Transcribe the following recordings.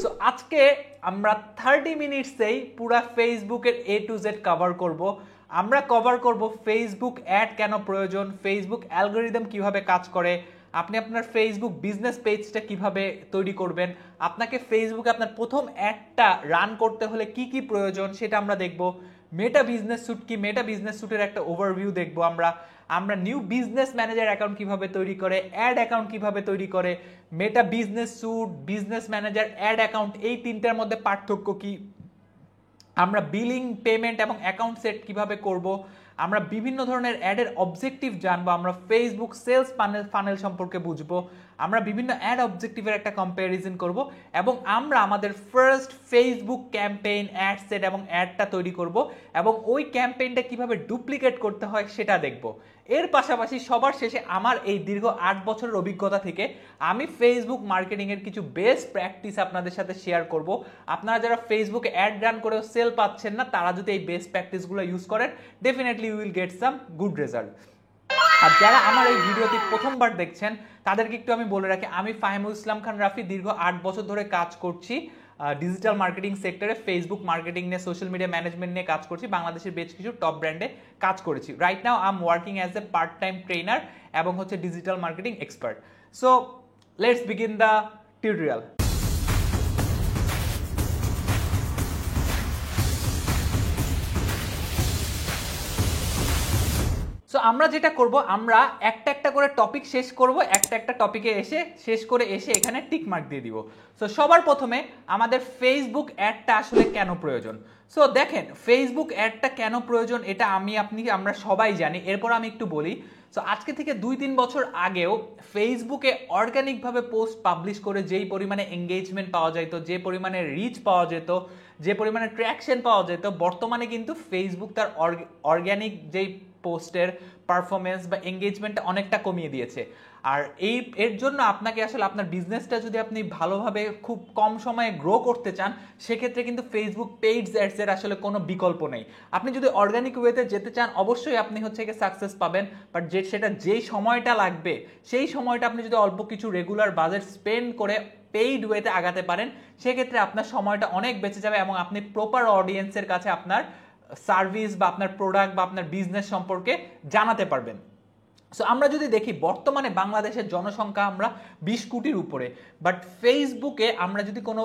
So আজকে আমরা 30 মিনিটসেই পুরো ফেসবুকের A to Z কভার করব। আমরা কভার করব ফেসবুক অ্যাড কেন প্রয়োজন, ফেসবুক অ্যালগরিদম কিভাবে কাজ করে, আপনি আপনার ফেসবুক বিজনেস পেজটা কিভাবে তৈরি করবেন, আপনাকে ফেসবুকে আপনার প্রথম অ্যাডটা রান করতে হলে কি কি প্রয়োজন সেটা আমরা দেখব। মেটা বিজনেস স্যুট কি, মেটা বিজনেস স্যুটের একটা ওভারভিউ দেখব আমরা নিউ বিজনেস ম্যানেজার অ্যাকাউন্ট কিভাবে তৈরি করে, অ্যাড অ্যাকাউন্ট কিভাবে তৈরি করে, Meta business suite, business manager, ad account, এই তিনটার মধ্যে পার্থক্য কি, আমরা বিলিং, পেমেন্ট এবং অ্যাকাউন্ট সেট কিভাবে করব, আমরা বিভিন্ন ধরনের অ্যাডের অবজেক্টিভ জানবো, আমরা ফেসবুক সেলস ফানেল সম্পর্কে বুঝবো, আমরা বিভিন্ন অ্যাড অবজেক্টিভের একটা কম্প্যারিজন করব এবং আমরা আমাদের first Facebook campaign, ad set এবং অ্যাডটা তৈরি করব এবং ওই ক্যাম্পেইনটা কিভাবে ডুপ্লিকেট করতে হয় সেটা দেখব। এর পাশাপাশি সবার শেষে আমার এই দীর্ঘ 8 বছরের অভিজ্ঞতা থেকে আমি ফেসবুক মার্কেটিংয়ের কিছু বেস্ট প্র্যাকটিস আপনাদের সাথে শেয়ার করব। আপনারা যারা ফেসবুকে অ্যাড রান করেও সেল পাচ্ছেন না, তারা যদি এই বেস্ট প্র্যাকটিসগুলো ইউজ করেন, definitely you will get some good result. আর যারা আমার এই ভিডিওটি প্রথমবার দেখছেন তাদেরকে একটু আমি বলে রাখি, আমি ফাহিমুল ইসলাম খান রাফি দীর্ঘ 8 বছর ধরে কাজ করছি ডিজিটাল মার্কেটিং সেক্টরে, ফেসবুক মার্কেটিং নিয়ে, সোশ্যাল মিডিয়া ম্যানেজমেন্ট নিয়ে কাজ করছি, বাংলাদেশের বেশ কিছু টপ ব্র্যান্ডে কাজ করেছি। Right now I am working as a part time trainer এবং হচ্ছে digital marketing expert. So let's begin the tutorial. So আমরা যেটা করব, আমরা একটা একটা করে টপিক শেষ করব, একটা টপিকে শেষ করে এখানে টিক মার্ক দিয়ে দিব। সো সবার প্রথমে আমাদের ফেসবুক অ্যাডটা আসলে কেন প্রয়োজন। সো দেখেন, ফেসবুক অ্যাডটা কেন প্রয়োজন এটা আমরা সবাই জানি, এরপর আমি একটু বলি। সো আজকে থেকে 2-3 বছর আগেও ফেসবুকে অর্গানিকভাবে পোস্ট পাবলিশ করে যেই পরিমাণে এঙ্গেজমেন্ট পাওয়া যেত, যে পরিমাণে রিচ পাওয়া যেত, যে পরিমাণে ট্র্যাকশন পাওয়া যেত, বর্তমানে কিন্তু ফেসবুক তার অর্গানিক যেই পোস্টের পারফরমেন্স বা এঙ্গেজমেন্টটা অনেকটা কমিয়ে দিয়েছে। আর এর জন্য আপনাকে আসলে আপনার বিজনেসটা যদি আপনি ভালোভাবে খুব কম সময়ে গ্রো করতে চান, সেক্ষেত্রে কিন্তু ফেসবুক পেইড অ্যাডসের আসলে কোনো বিকল্প নেই। আপনি যদি অর্গানিক ওয়েতে যেতে চান, অবশ্যই আপনি হচ্ছে গিয়ে সাকসেস পাবেন, বাট সেটা যেই সময়টা লাগবে সেই সময়টা আপনি যদি অল্প কিছু রেগুলার বাজেট স্পেন্ড করে পেইড ওয়েতে আগাতে পারেন, সেক্ষেত্রে আপনার সময়টা অনেক বেঁচে যাবে এবং আপনি প্রপার অডিয়েন্সের কাছে আপনার সার্ভিস বা আপনার প্রোডাক্ট বা আপনার বিজনেস সম্পর্কে জানাতে পারবেন। সো আমরা যদি দেখি, বর্তমানে বাংলাদেশের জনসংখ্যা আমরা 20 কোটির উপরে, বাট ফেসবুকে আমরা যদি কোনো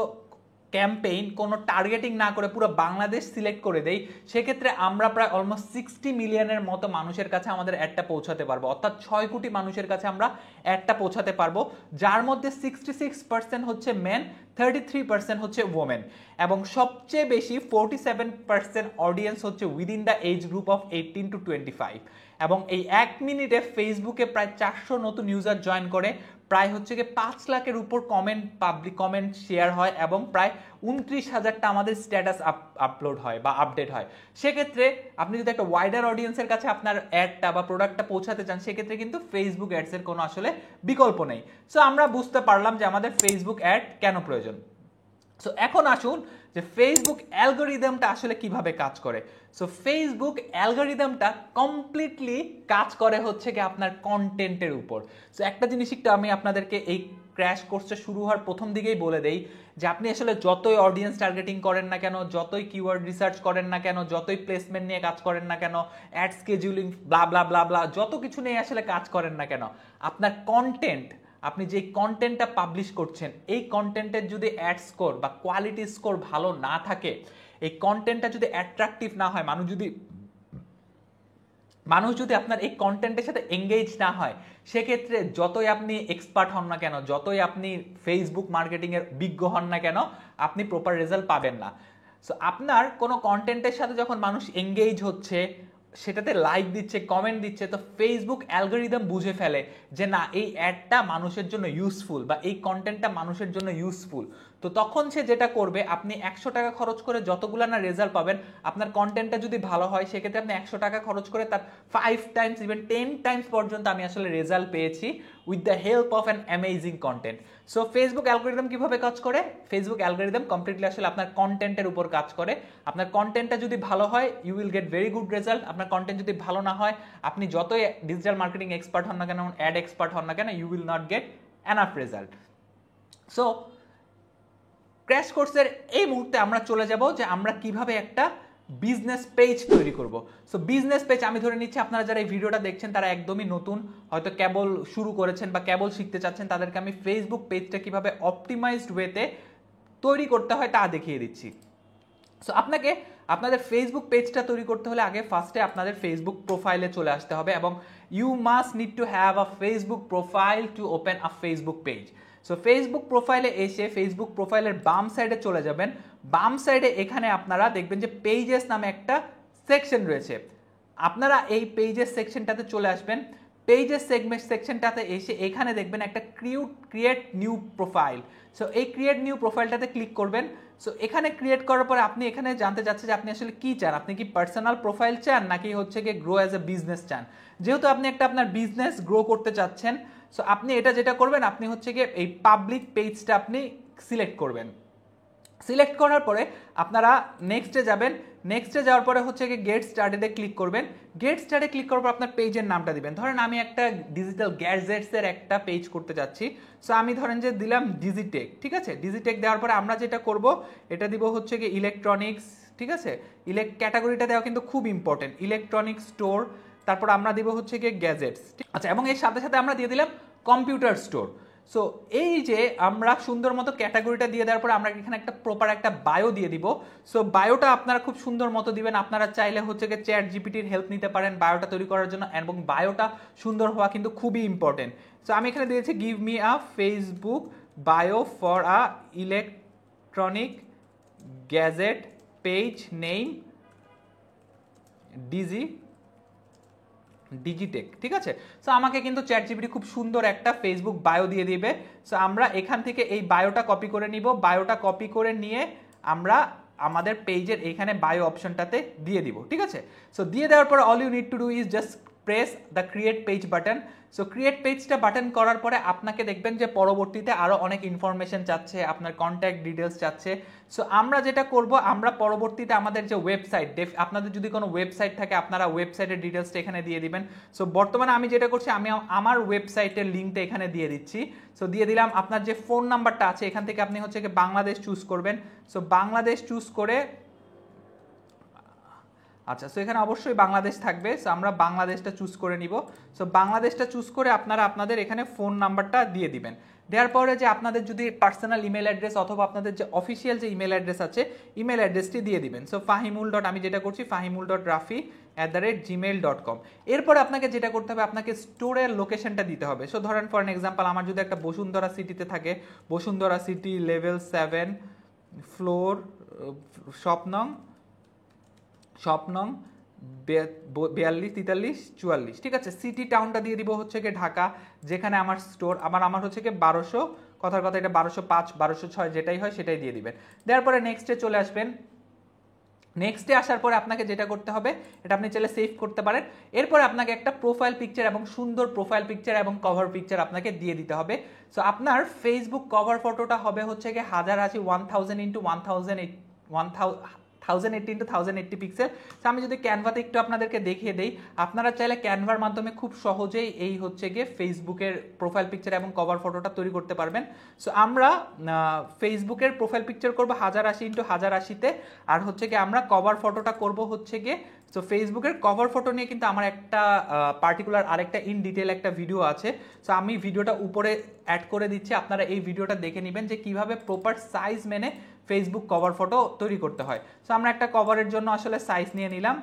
ক্যাম্পেইন, কোনো টার্গেটিং না করে পুরো বাংলাদেশ সিলেক্ট করে দেই, সেক্ষেত্রে আমরা প্রায় অলমোস্ট 60 মিলিয়নের মতো মানুষের কাছে আমাদের অ্যাডটা পৌঁছাতে পারবো, অর্থাৎ 6 কোটি মানুষের কাছে আমরা অ্যাডটা পৌঁছাতে পারবো, যার মধ্যে 66% হচ্ছে মেন, 33% হচ্ছে ওমেন এবং সবচেয়ে বেশি 47% অডিয়েন্স হচ্ছে within the age group of 18 to 25। এবং এই 1 মিনিটে ফেসবুকে প্রায় 400 নতুন ইউজার জয়েন করে, প্রায় হচ্ছে গিয়ে 5 লাখের উপর পাবলিক কমেন্ট শেয়ার হয় এবং প্রায় 29,000টা আমাদের স্ট্যাটাস আপলোড হয় বা আপডেট হয়। সেক্ষেত্রে আপনি যদি একটা ওয়াইডার অডিয়েন্সের কাছে আপনার অ্যাডটা বা প্রোডাক্টটা পৌঁছাতে চান, সেক্ষেত্রে কিন্তু ফেসবুক অ্যাডসের কোনো আসলে বিকল্প নেই। সো আমরা বুঝতে পারলাম যে আমাদের ফেসবুক অ্যাড কেন প্রয়োজন। সো এখন আসুন যে ফেসবুক অ্যালগরিদমটা আসলে কিভাবে কাজ করে। সো ফেসবুক অ্যালগরিদমটা কমপ্লিটলি কাজ করে হচ্ছে কি আপনার কন্টেন্টের উপর। সো একটা জিনিস একটু আমি আপনাদেরকে এই ক্র্যাশ কোর্সটা শুরু হওয়ার প্রথম দিকেই বলে দেই যে আপনি আসলে যতই অডিয়েন্স টার্গেটিং করেন না কেন, যতই কিওয়ার্ড রিসার্চ করেন না কেন, যতই প্লেসমেন্ট নিয়ে কাজ করেন না কেন, অ্যাড স্কেজুলিং ব্লা ব্লা ব্লা ব্লা, যত কিছু নিয়ে আসলে কাজ করেন না কেন, আপনার কন্টেন্ট, আপনি যে কন্টেন্টটা পাবলিশ করছেন, এই কন্টেন্টের যদি অ্যাড স্কোর বা কোয়ালিটি স্কোর ভালো না থাকে, এই কন্টেন্টটা যদি অ্যাট্রাকটিভ না হয়, মানুষ যদি আপনার এই কন্টেন্টের সাথে এঙ্গেজ না হয়, সেক্ষেত্রে যতই আপনি এক্সপার্ট হন না কেন, যতই আপনি ফেসবুক মার্কেটিংয়ের বিজ্ঞ হন না কেন, আপনি প্রপার রেজাল্ট পাবেন না। সো আপনার কোনো কন্টেন্টের সাথে যখন মানুষ এঙ্গেজ হচ্ছে, সেটাতে লাইক দিচ্ছে, কমেন্ট দিচ্ছে, তো ফেসবুক অ্যালগরিদম বুঝে ফেলে যে না, এই অ্যাডটা মানুষের জন্য ইউজফুল বা এই কন্টেন্টটা মানুষের জন্য ইউজফুল। তো তখন সে যেটা করবে, আপনি 100 টাকা খরচ করে যতগুলো না রেজাল্ট পাবেন, আপনার কন্টেন্টটা যদি ভালো হয়, সেক্ষেত্রে আপনি 100 টাকা খরচ করে তার 5 টাইমস ইভেন 10 টাইমস পর্যন্ত আমি আসলে রেজাল্ট পেয়েছি with the help of an amazing content. So Facebook algorithm কিভাবে কাজ করে? ফেসবুক অ্যালগরিদম কমপ্লিটলি আসলে আপনার কন্টেন্টের উপর কাজ করে। আপনার কন্টেন্টটা যদি ভালো হয়, you will get very good result. আপনার কন্টেন্ট যদি ভালো না হয়, আপনি যতই ডিজিটাল মার্কেটিং এক্সপার্ট হন না কেন, অ্যাড এক্সপার্ট হন না কেন, you will not get enough result. So crash কোর্সের এই মুহূর্তে আমরা চলে যাব যে আমরা কিভাবে একটা বিজনেস পেজ তৈরি করব। সো বিজনেস পেজ আমি ধরে নিচ্ছি আপনারা যারা এই ভিডিওটা দেখছেন তারা একদমই নতুন, হয়তো কেবল শুরু করেছেন বা কেবল শিখতে চাচ্ছেন, তাদেরকে আমি ফেসবুক পেজটা কিভাবে অপটিমাইজড ওয়েতে তৈরি করতে হয় তা দেখিয়ে দিচ্ছি। সো আপনাকে আপনাদের ফেসবুক পেজটা তৈরি করতে হলে আগে ফার্স্টে আপনাদের ফেসবুক প্রোফাইলে চলে আসতে হবে এবং you must need to have a Facebook profile to open a Facebook page. So Facebook প্রোফাইলে এসে ফেসবুক প্রোফাইলের বাম সাইডে চলে যাবেন। বাম সাইডে এখানে আপনারা দেখবেন যে পেজেস নামে একটা সেকশন রয়েছে, আপনারা এই পেজেস সেকশনটাতে চলে আসবেন। পেজেস সেকশনটাতে এসে এখানে দেখবেন একটা ক্রিয়েট নিউ প্রোফাইল। সো এই ক্রিয়েট নিউ প্রোফাইলটাতে ক্লিক করবেন। সো এখানে ক্রিয়েট করার পরে আপনি এখানে জানতে চাচ্ছেন যে আপনি আসলে কি চান, আপনি কি পার্সোনাল প্রোফাইল চান নাকি হচ্ছে কি গ্রো অ্যাজ এ বিজনেস চান। যেহেতু আপনি একটা আপনার বিজনেস গ্রো করতে চাচ্ছেন, সো আপনি এটা যেটা করবেন আপনি হচ্ছে কি এই পাবলিক পেজটা আপনি সিলেক্ট করবেন। সিলেক্ট করার পরে আপনারা নেক্সটে যাবেন। নেক্সটে যাওয়ার পরে হচ্ছে কি গেট স্টার্টেডে ক্লিক করবেন। গেট স্টার্টে ক্লিক করার পর আপনার পেজের নামটা দিবেন। ধরেন আমি একটা ডিজিটাল গ্যাজেটসের একটা পেজ করতে যাচ্ছি, সো আমি ধরেন যে দিলাম ডিজিটেক, ঠিক আছে। ডিজিটেক দেওয়ার পরে আমরা যেটা করব এটা দিব হচ্ছে কি ইলেকট্রনিক্স, ঠিক আছে। ক্যাটাগরিটা দেওয়া কিন্তু খুব ইম্পর্টেন্ট, ইলেকট্রনিক স্টোর। তারপর আমরা দিব হচ্ছে কি গ্যাজেটস, আচ্ছা। এবং এর সাথে সাথে আমরা দিয়ে দিলাম কম্পিউটার স্টোর। সো এই যে আমরা সুন্দর মতো ক্যাটাগরিটা দিয়ে দেওয়ার পরে আমরা এখানে একটা প্রপার একটা বায়ো দিয়ে দিব। সো বায়োটা আপনারা খুব সুন্দর মতো দিবেন। আপনারা চাইলে হচ্ছে গিয়ে চ্যাট জিপিটির হেল্প নিতে পারেন বায়োটা তৈরি করার জন্য, এবং বায়োটা সুন্দর হওয়া কিন্তু খুবই ইম্পর্টেন্ট। সো আমি এখানে দিয়েছি give me a Facebook bio for a electronic gadget page name Digitech, ঠিক আছে। সো আমাকে কিন্তু চ্যাট জিপিটি খুব সুন্দর একটা ফেসবুক বায়ো দিয়ে দিবে। সো আমরা এখান থেকে এই বায়োটা কপি করে নিব। বায়োটা কপি করে নিয়ে আমরা আমাদের পেজের এখানে বায়ো অপশনটাতে দিয়ে দিব, ঠিক আছে। সো দিয়ে দেওয়ার পর all you need to do is just press the create page button. So create পেজটা বাটন করার পরে আপনাকে দেখবেন যে পরবর্তীতে আরও অনেক ইনফরমেশন চাচ্ছে, আপনার কন্ট্যাক্ট ডিটেলস চাচ্ছে। সো আমরা যেটা করব আমরা পরবর্তীতে আমাদের যে ওয়েবসাইট, আপনাদের যদি কোনো ওয়েবসাইট থাকে আপনারা ওয়েবসাইটের ডিটেলসটা এখানে দিয়ে দিবেন। সো বর্তমানে আমি যেটা করছি আমি আমার ওয়েবসাইটের লিঙ্কটা এখানে দিয়ে দিচ্ছি। সো দিয়ে দিলাম। আপনার যে ফোন নাম্বারটা আছে এখান থেকে আপনি হচ্ছে কি বাংলাদেশ চুজ করবেন। সো বাংলাদেশ চুজ করে, আচ্ছা, সো এখানে অবশ্যই বাংলাদেশ থাকবে। সো আমরা বাংলাদেশটা চুজ করে নিব। সো বাংলাদেশটা চুজ করে আপনারা আপনাদের এখানে ফোন নাম্বারটা দিয়ে দিবেন। দেওয়ার পরে যে আপনাদের যদি পার্সোনাল ইমেল অ্যাড্রেস অথবা আপনাদের যে অফিসিয়াল যে ইমেল অ্যাড্রেস আছে ইমেল অ্যাড্রেসটি দিয়ে দিবেন। সো ফাহিমুল ডট, আমি যেটা করছি fahimul.rafi@gmail.com। এরপরে আপনাকে যেটা করতে হবে আপনাকে স্টোরের লোকেশনটা দিতে হবে। সো ধরেন ফর এন এক্সাম্পল আমার যদি একটা বসুন্ধরা সিটিতে থাকে, Bashundhara city level 7 floor shop নং 42 43 44, ঠিক আছে। সিটি টাউনটা দিয়ে দিব হচ্ছে কি ঢাকা, যেখানে আমার স্টোর আমার হচ্ছে কি 1200, কথার কথা এটা 1205 1206 যেটাই হয় সেটাই দিয়ে দিবেন। দেওয়ার পরে নেক্সটে চলে আসবেন। নেক্সটে আসার পরে আপনাকে যেটা করতে হবে এটা আপনি চাইলে সেভ করতে পারেন। এরপরে আপনাকে একটা প্রোফাইল পিকচার এবং সুন্দর প্রোফাইল পিকচার এবং কভার পিকচার আপনাকে দিয়ে দিতে হবে। সো আপনার ফেসবুক কভার ফটোটা হবে হচ্ছে কি 1080 1000 ইন্টু 1080 ইন্টু 1080 পিক্সেল। সো আমি যদি ক্যানভাতে একটু আপনাদেরকে দেখিয়ে দেই, আপনারা চাইলে ক্যানভার মাধ্যমে খুব সহজেই এই হচ্ছে গিয়ে ফেসবুকের প্রোফাইল পিকচার এবং কভার ফটোটা তৈরি করতে পারবেন। সো আমরা ফেসবুকের প্রোফাইল পিকচার করবো 1080 ইন্টু 1080-তে, আর হচ্ছে গিয়ে আমরা কভার ফটোটা করব হচ্ছে গিয়ে, সো ফেসবুকের কভার ফটো নিয়ে কিন্তু আমার একটা পার্টিকুলার আরেকটা ইন ডিটেল একটা ভিডিও আছে। সো আমি ভিডিওটা উপরে অ্যাড করে দিচ্ছি, আপনারা এই ভিডিওটা দেখে নেবেন যে কিভাবে প্রপার সাইজ মেনে ফেসবুক কভার ফটো তৈরি করতে হয়। সো আমরা একটা কভারের জন্য আসলে সাইজ নিয়ে নিলাম।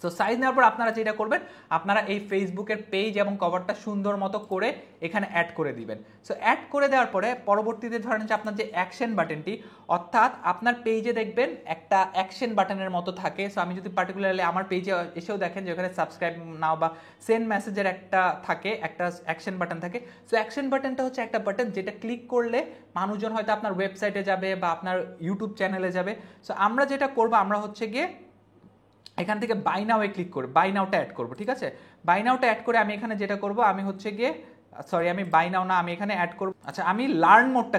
সো সাইজ নেওয়ার পর আপনারা যেটা করবেন আপনারা এই ফেসবুকের পেজ এবং কভারটা সুন্দর মতো করে এখানে অ্যাড করে দিবেন। সো অ্যাড করে দেওয়ার পরে পরবর্তীতে ধরেন যে আপনার যে অ্যাকশন বাটনটি, অর্থাৎ আপনার পেজে দেখবেন একটা অ্যাকশন বাটনের মতো থাকে। সো আমি যদি পার্টিকুলারলি আমার পেজে এসেও দেখেন যে ওখানে সাবস্ক্রাইব নাও বা সেন্ড মেসেজের একটা থাকে, একটা অ্যাকশন বাটন থাকে। সো অ্যাকশন বাটনটা হচ্ছে একটা বাটন যেটা ক্লিক করলে মানুষজন হয়তো আপনার ওয়েবসাইটে যাবে বা আপনার ইউটিউব চ্যানেলে যাবে। সো আমরা যেটা করবো আমরা হচ্ছে গিয়ে এখান থেকে বাই নাও ক্লিক করে বাই নাওটা অ্যাড করবো, ঠিক আছে। বাই নাওটা অ্যাড করে আমি এখানে যেটা করব আমি হচ্ছে গিয়ে সরি আমি বাই নাও না, আমি এখানে অ্যাড করব। আচ্ছা আমি লার্ন মোডটা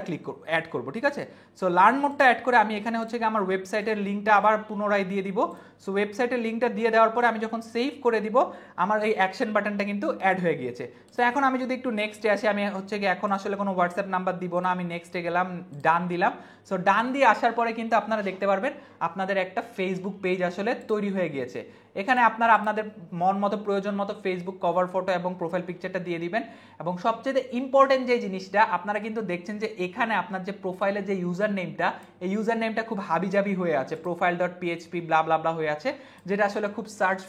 অ্যাড করব, ঠিক আছে। সো লার্ন মোডটা অ্যাড করে আমি এখানে হচ্ছে কি আমার ওয়েবসাইটের লিঙ্কটা আবার পুনরায় দিয়ে দিব। সো ওয়েবসাইটের লিঙ্কটা দিয়ে দেওয়ার পরে আমি যখন সেভ করে দিব আমার এই অ্যাকশন বাটনটা কিন্তু অ্যাড হয়ে গিয়েছে। সো এখন আমি যদি একটু নেক্সটে আসি, আমি হচ্ছে কি এখন আসলে কোনো হোয়াটসঅ্যাপ নাম্বার দিব না, আমি নেক্সটে গেলাম, ডান দিলাম। সো ডান দিয়ে আসার পরে কিন্তু আপনারা দেখতে পারবেন আপনাদের একটা ফেসবুক পেজ আসলে তৈরি হয়ে গিয়েছে। এখানে আপনারা আপনাদের মন মতো প্রয়োজন মতো ফেসবুক কভার ফটো এবং প্রোফাইল পিকচারটা দিয়ে দিবেন। এবং সবচেয়ে ইম্পর্টেন্ট যে জিনিসটা আপনারা কিন্তু দেখছেন যে এখানে আপনার যে প্রোফাইলের যে ইউজার নেমটা, এই ইউজার নেমটা খুব হাবিজাবি হয়ে আছে, profile.php ব্লা ব্লা ব্লা হয়ে আছে, যেটা আসলে খুব সার্চ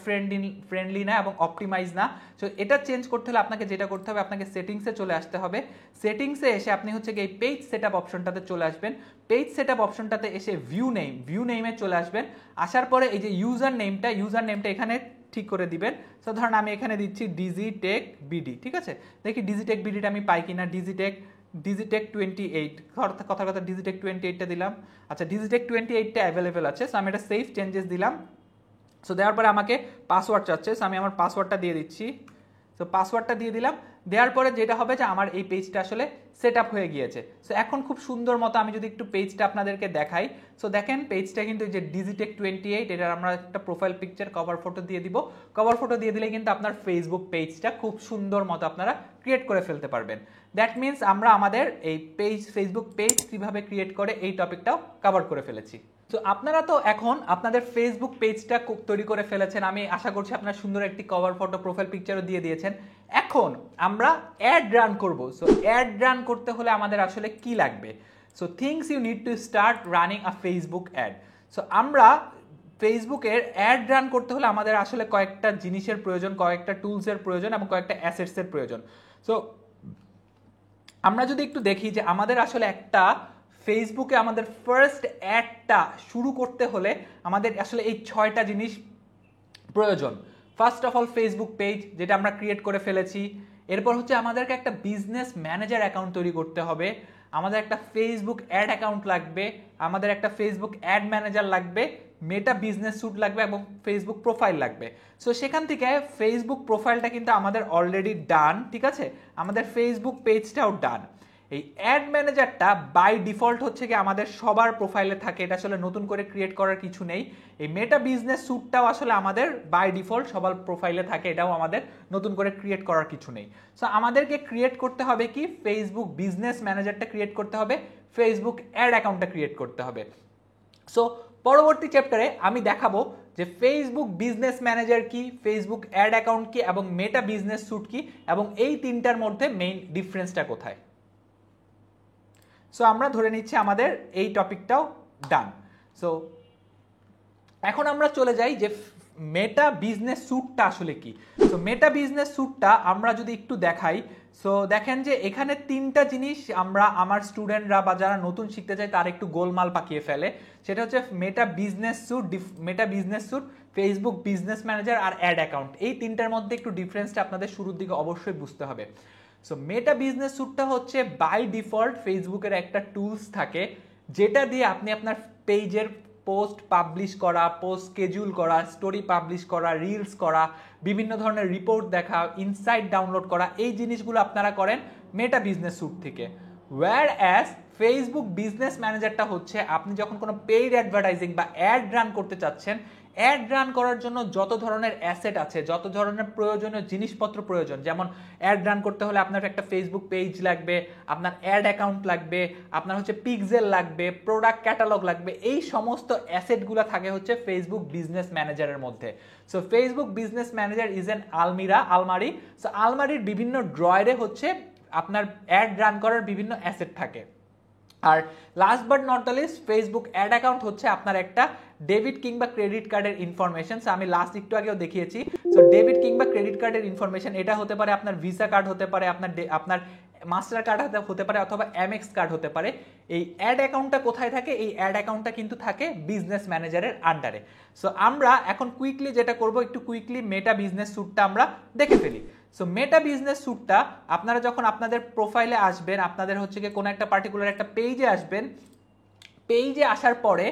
ফ্রেন্ডলি না এবং অপটিমাইজ না। সো এটা চেঞ্জ করতে হলে আপনাকে যেটা করতে হবে, আপনাকে সেটিংসে চলে আসতে হবে। সেটিংসে এসে আপনি হচ্ছে কি এই পেজ সেটআপ অপশনটাতে চলে আসবেন। পেজ সেটআপ অপশনটাতে এসে ভিউ নেমে চলে আসবেন। আসার পরে এই যে ইউজার নেমটা এখানে ঠিক করে দিবেন। সো ধরুন আমি এখানে দিচ্ছি ডিজিটেক বিডি, ঠিক আছে। দেখি ডিজিটেক বিডিটা আমি পাই কিনা। ডিজিটেক 28 কথা ডিজিটেক 28টা দিলাম। আচ্ছা ডিজিটেক 28টা অ্যাভেলেবেল আছে। সো আমি এটা সেভ চেঞ্জেস দিলাম। সো দেওয়ার পরে আমাকে পাসওয়ার্ড চাচ্ছে, সো আমি আমার পাসওয়ার্ডটা দিয়ে দিচ্ছি। সো পাসওয়ার্ডটা দিয়ে দিলাম। দেওয়ার পরে যেটা হবে যে আমার এই পেজটা আসলে সেট আপ হয়ে গিয়েছে। সো এখন খুব সুন্দর মতো আমি যদি একটু পেজটা আপনাদেরকে দেখাই, সো দেখেন পেজটা কিন্তু যে ডিজিটেক 28, এটার আমরা একটা প্রোফাইল পিকচার কভার ফটো দিয়ে দিব। কভার ফটো দিয়ে দিলে কিন্তু আপনার ফেসবুক পেজটা খুব সুন্দর মতো আপনারা ক্রিয়েট করে ফেলতে পারবেন। দ্যাট মিনস আমরা আমাদের এই ফেসবুক পেজ কিভাবে ক্রিয়েট করে এই টপিকটাও কভার করে ফেলেছি। তো আপনারা তো এখন আপনাদের ফেসবুক পেজটা তৈরি করে ফেলেছেন, আমি আশা করছি আপনারা সুন্দর একটি কভার ফটো প্রোফাইল পিকচারও দিয়ে দিয়েছেন। এখন আমরা অ্যাড রান করব। সো অ্যাড রান করতে হলে আমাদের আসলে কি লাগবে? So things you need to start running a Facebook ad. So আমরা ফেসবুকের অ্যাড রান করতে হলে আমাদের আসলে কয়েকটা জিনিসের প্রয়োজন, কয়েকটা টুলসের প্রয়োজন এবং কয়েকটা অ্যাসেটসের প্রয়োজন। সো আমরা যদি একটু দেখি যে আমাদের আসলে একটা ফেসবুকে আমাদের ফার্স্ট অ্যাডটা শুরু করতে হলে আমাদের আসলে এই 6টা জিনিস প্রয়োজন। First of all Facebook page, যেটা আমরা ক্রিয়েট করে ফেলেছি। এরপর হচ্ছে আমাদেরকে একটা বিজনেস ম্যানেজার অ্যাকাউন্ট তৈরি করতে হবে, আমাদের একটা ফেসবুক অ্যাড অ্যাকাউন্ট লাগবে, আমাদের একটা ফেসবুক অ্যাড ম্যানেজার লাগবে, মেটা বিজনেস স্যুট লাগবে এবং ফেসবুক প্রোফাইল লাগবে। সো সেখান থেকে ফেসবুক প্রোফাইলটা কিন্তু আমাদের অলরেডি ডান, ঠিক আছে। আমাদের ফেসবুক পেজটাও ডান। এই অ্যাড ম্যানেজারটা বাই ডিফল্ট হচ্ছে কি আমাদের সবার প্রোফাইলে থাকে, এটা আসলে নতুন করে ক্রিয়েট করার কিছু নেই। এই মেটা বিজনেস স্যুটটাও আসলে আমাদের বাই ডিফল্ট সবার প্রোফাইলে থাকে, এটাও আমাদের নতুন করে ক্রিয়েট করার কিছু নেই। সো আমাদেরকে ক্রিয়েট করতে হবে কি, ফেসবুক বিজনেস ম্যানেজারটা ক্রিয়েট করতে হবে, ফেসবুক অ্যাড অ্যাকাউন্টটা ক্রিয়েট করতে হবে। সো পরবর্তী চ্যাপ্টারে আমি দেখাবো যে ফেসবুক বিজনেস ম্যানেজার কি, ফেসবুক অ্যাড অ্যাকাউন্ট কি এবং মেটা বিজনেস স্যুট কি এবং এই তিনটার মধ্যে মেইন ডিফারেন্সটা কোথায়। সো আমরা ধরে নিচ্ছি আমাদের এই টপিকটাও ডান। সো এখন আমরা চলে যাই যে মেটা বিজনেস স্যুটটা আসলে কি। সো মেটা বিজনেস স্যুটটা আমরা যদি একটু দেখাই, সো দেখেন যে এখানে 3টা জিনিস আমরা আমার স্টুডেন্টরা বা যারা নতুন শিখতে চায় তার একটু গোলমাল পাকিয়ে ফেলে। সেটা হচ্ছে Meta business suite, Facebook business manager আর অ্যাড অ্যাকাউন্ট। এই 3টার মধ্যে একটু ডিফারেন্সটা আপনাদের শুরুর দিকে অবশ্যই বুঝতে হবে। সো মেটা বিজনেস স্যুটটা হচ্ছে বাই ডিফল্ট ফেসবুকের একটা টুলস থাকে, যেটা দিয়ে আপনি আপনার পেজের পোস্ট পাবলিশ করা, পোস্ট স্কেডিউল করা, স্টোরি পাবলিশ করা, রিলস করা, বিভিন্ন ধরনের রিপোর্ট দেখা, ইনসাইট ডাউনলোড করা, এই জিনিসগুলো আপনারা করেন মেটা বিজনেস স্যুট থেকে। ওয়্যার অ্যাজ ফেসবুক বিজনেস ম্যানেজারটা হচ্ছে আপনি যখন কোনো পেইড অ্যাডভার্টাইজিং বা অ্যাড রান করতে চাচ্ছেন, অ্যাড রান করার জন্য যত ধরনের অ্যাসেট আছে, যত ধরনের প্রয়োজনীয় জিনিসপত্র প্রয়োজন, যেমন অ্যাড রান করতে হলে আপনার একটা ফেসবুক পেজ লাগবে, আপনার অ্যাড অ্যাকাউন্ট লাগবে, আপনার হচ্ছে পিক্সেল লাগবে, প্রোডাক্ট ক্যাটালগ লাগবে, এই সমস্ত অ্যাসেটগুলো থাকে হচ্ছে ফেসবুক বিজনেস ম্যানেজারের মধ্যে। So Facebook business manager is an আলমারি। সো আলমারির বিভিন্ন ড্রয়ারে হচ্ছে আপনার অ্যাড রান করার বিভিন্ন অ্যাসেট থাকে। আর last but not the least, Facebook ad account হচ্ছে আপনার একটা ডেবিট কিংবা ক্রেডিট কার্ডের ইনফরমেশন। আমি লাস্ট একটু আগেও দেখিয়েছি। সো ডেবিট কিংবা ক্রেডিট কার্ডের ইনফরমেশন, এটা হতে পারে আপনার ভিসা কার্ড হতে পারে, আপনার মাস্টার কার্ড হতে পারে অথবা এমএক্স কার্ড হতে পারে। এই অ্যাড অ্যাকাউন্টটা কোথায় থাকে? এই অ্যাড অ্যাকাউন্টটা কিন্তু থাকে বিজনেস ম্যানেজারের আন্ডারে। সো আমরা এখন কুইকলি যেটা করব, একটু কুইকলি মেটা বিজনেস স্যুটটা আমরা দেখে ফেলি। সো মেটা বিজনেস স্যুটটা আপনারা যখন আপনাদের প্রোফাইলে আসবেন, আপনাদের হচ্ছে কি কোনো একটা পার্টিকুলার একটা পেজে আসবেন, পেজে আসার পরে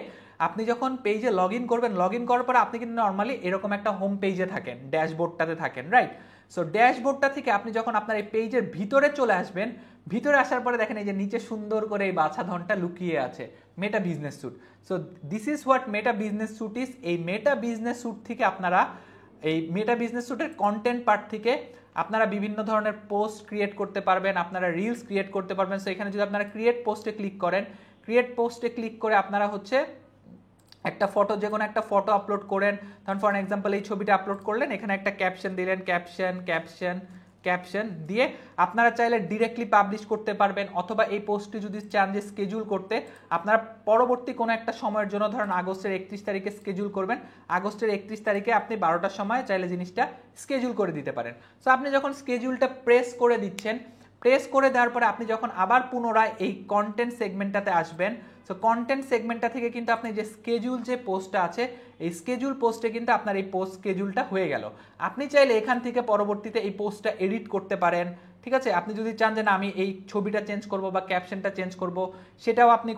আপনি যখন পেজে লগ ইন করবেন, লগ ইন করার পরে আপনি কিন্তু নর্মালি এরকম একটা হোম পেজে থাকেন, ড্যাশবোর্ডটাতে থাকেন, রাইট? সো ড্যাশবোর্ডটা থেকে আপনি যখন আপনার এই পেজের ভিতরে চলে আসবেন, ভিতরে আসার পরে দেখেন এই যে নিচে সুন্দর করে এই বাছা ধনটা লুকিয়ে আছে, Meta business suite. So this is what Meta business suite is. এই মেটা বিজনেস স্যুট থেকে আপনারা এই মেটা বিজনেস স্যুটের কন্টেন্ট পার্ট থেকে আপনারা বিভিন্ন ধরনের পোস্ট ক্রিয়েট করতে পারবেন, আপনারা রিলস ক্রিয়েট করতে পারবেন। সো এখানে যদি আপনারা ক্রিয়েট পোস্টে ক্লিক করেন, ক্রিয়েট পোস্টে ক্লিক করে আপনারা হচ্ছে একটা ফটো, যে কোনো একটা ফটো আপলোড করেন। ধরুন ফর এক্সাম্পল এই ছবিটা আপলোড করলেন, এখানে একটা ক্যাপশন দিলেন, ক্যাপশন দিয়ে আপনারা চাইলে ডিরেক্টলি পাবলিশ করতে পারবেন, অথবা এই পোস্টটি যদি চান যে স্কেজুল করতে, আপনারা পরবর্তী কোনো একটা সময়ের জন্য ধরেন আগস্টের 31 তারিখে স্কেজুল করবেন, আগস্টের 31 তারিখে আপনি 12টার সময় চাইলে জিনিসটা স্কেজুল করে দিতে পারেন। সো আপনি যখন স্কেজুলটা প্রেস করে দিচ্ছেন, প্রেস করে দেওয়ার পরে আপনি যখন আবার পুনরায় এই কন্টেন্ট সেগমেন্টটাতে আসবেন, সো কন্টেন্ট সেগমেন্টটা থেকে কিন্তু আপনি যে স্কেজুল যে পোস্টটা আছে, এই স্কেজুল পোস্টে কিন্তু আপনার এই পোস্ট স্কেজুলটা হয়ে গেল। আপনি চাইলে এখান থেকে পরবর্তীতে এই পোস্টটা এডিট করতে পারেন, ঠিক আছে। আপনি যদি চান যে না আমি এই ছবিটা চেঞ্জ করব বা ক্যাপশনটা চেঞ্জ করব, সেটাও আপনি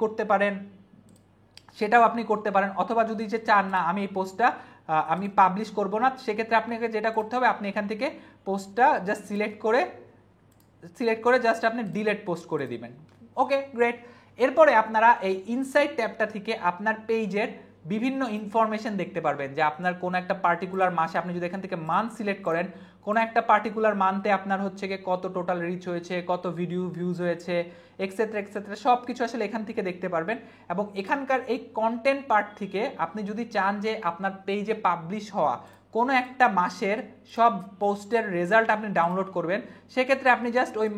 করতে পারেন, অথবা যদি যে চান না আমি এই পোস্টটা আমি পাবলিশ করব না, সেক্ষেত্রে আপনাকে যেটা করতে হবে, আপনি এখান থেকে পোস্টটা জাস্ট সিলেক্ট করে জাস্ট আপনি ডিলিট পোস্ট করে দিবেন। ওকে, গ্রেট। এরপরে আপনারা এই ইনসাইড ট্যাবটা থেকে আপনার পেজের বিভিন্ন ইনফরমেশন দেখতে পারবেন, যে আপনার কোন একটা পার্টিকুলার মাসে, আপনি যদি এখান থেকে মান্থ সিলেক্ট করেন, কোন একটা পার্টিকুলার মান্থে আপনার হচ্ছে গিয়ে কত টোটাল রিচ হয়েছে, কত ভিডিও ভিউজ হয়েছে, এক্সেট্রা সব কিছু আসলে এখান থেকে দেখতে পারবেন। এবং এখানকার এই কন্টেন্ট পার্ট থেকে আপনি যদি চান যে আপনার পেজে পাবলিশ হওয়া কোনো একটা মাসের সব পোস্টের রেজাল্ট আপনি ডাউনলোড করবেন, সেক্ষেত্রে আপনি জাস্ট ওই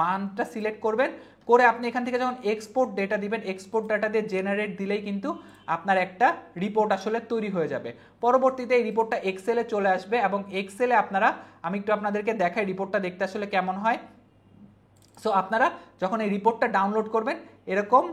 মান্থটা সিলেক্ট করবেন, করে আপনি এখান থেকে যখন এক্সপোর্ট ডেটা দিবেন, এক্সপোর্ট ডাটা দিয়ে জেনারেট দিলেই কিন্তু আপনার একটা রিপোর্ট আসলে তৈরি হয়ে যাবে। পরবর্তীতে এই রিপোর্টটা এক্সেলে চলে আসবে, এবং এক্সেলে আপনারা, আমি একটু আপনাদেরকে দেখাই রিপোর্টটা দেখতে আসলে কেমন হয়। সো আপনারা যখন এই রিপোর্টটা ডাউনলোড করবেন এরকম,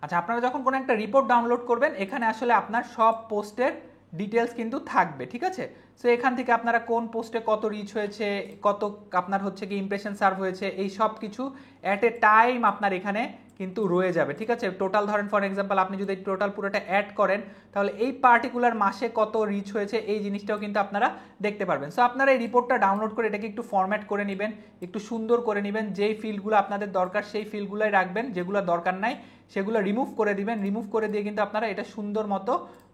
আচ্ছা আপনারা যখন কোনো একটা রিপোর্ট ডাউনলোড করবেন, এখানে আসলে আপনার সব পোস্টের ডিটেলস কিন্তু থাকবে, ঠিক আছে। সো এখান থেকে আপনারা কোন পোস্টে কত রিচ হয়েছে, কত আপনার হচ্ছে কি ইমপ্রেশন সার্ভ হয়েছে, এই সব কিছু অ্যাট এ টাইম আপনার এখানে কিন্তু রয়ে যাবে, ঠিক আছে। টোটাল ধরেন ফর এক্সাম্পল আপনি যদি টোটাল পুরোটা অ্যাড করেন, তাহলে এই পার্টিকুলার মাসে কত রিচ হয়েছে এই জিনিসটাও কিন্তু আপনারা দেখতে পারবেন। সো আপনারা এই রিপোর্টটা ডাউনলোড করে এটাকে একটু ফরম্যাট করে নেবেন, একটু সুন্দর করে নেবেন, যেই ফিল্ডগুলো আপনাদের দরকার সেই ফিল্ডগুলোই রাখবেন, যেগুলো দরকার নাই সেগুলো রিমুভ করে দিবেন। রিমুভ করে দিয়ে কিন্তু আপনারা এটা সুন্দর মতো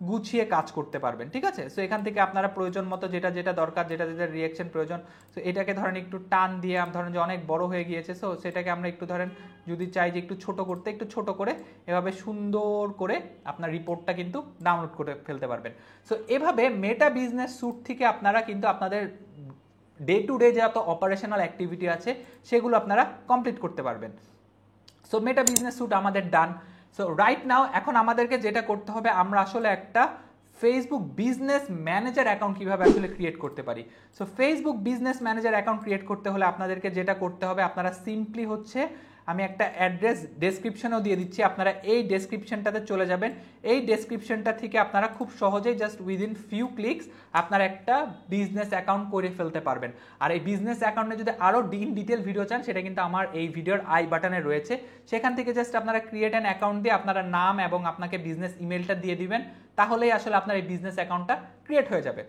গুছিয়ে কাজ করতে পারবেন, ঠিক আছে। সো এখান থেকে আপনারা প্রয়োজন মতো যেটা দরকার, যেটা রিয়াকশন প্রয়োজন, সো এটাকে ধরেন একটু টান দিয়ে, ধরেন যে অনেক বড় হয়ে গিয়েছে, সো সেটাকে আমরা একটু ধরেন যদি চাই যে একটু ছোট করতে, একটু ছোট করে এভাবে সুন্দর করে আপনার রিপোর্টটা কিন্তু ডাউনলোড করে ফেলতে পারবেন। সো এভাবে মেটা বিজনেস স্যুট থেকে আপনারা কিন্তু আপনাদের ডে টু ডে যত অপারেশনাল অ্যাক্টিভিটি আছে সেগুলো আপনারা কমপ্লিট করতে পারবেন। সো মেটা বিজনেস স্যুট আমাদের ডান। সো রাইট নাও এখন আমাদেরকে যেটা করতে হবে, আমরা আসলে একটা ফেসবুক বিজনেস ম্যানেজার অ্যাকাউন্ট কিভাবে আসলে ক্রিয়েট করতে পারি। So Facebook business manager account create করতে হলে আপনাদেরকে যেটা করতে হবে, আপনারা সিম্পলি হচ্ছে, আমি একটা অ্যাড্রেস ডেসক্রিপশনেও দিয়ে দিচ্ছি, আপনারা এই ডেসক্রিপশনটাতে চলে যাবেন। এই ডেসক্রিপশনটা থেকে আপনারা খুব সহজেই জাস্ট উইদিন ফিউ ক্লিকস আপনারা একটা বিজনেস অ্যাকাউন্ট করে ফেলতে পারবেন। আর এই বিজনেস অ্যাকাউন্টে যদি আরও ইন ডিটেল ভিডিও চান, সেটা কিন্তু আমার এই ভিডিওর আই বাটনে রয়েছে, সেখান থেকে জাস্ট আপনারা ক্রিয়েট অ্যান অ্যাকাউন্ট দিয়ে আপনারা নাম এবং আপনাকে বিজনেস ইমেলটা দিয়ে দিবেন, তাহলেই আসলে আপনার এই বিজনেস অ্যাকাউন্টটা ক্রিয়েট হয়ে যাবে।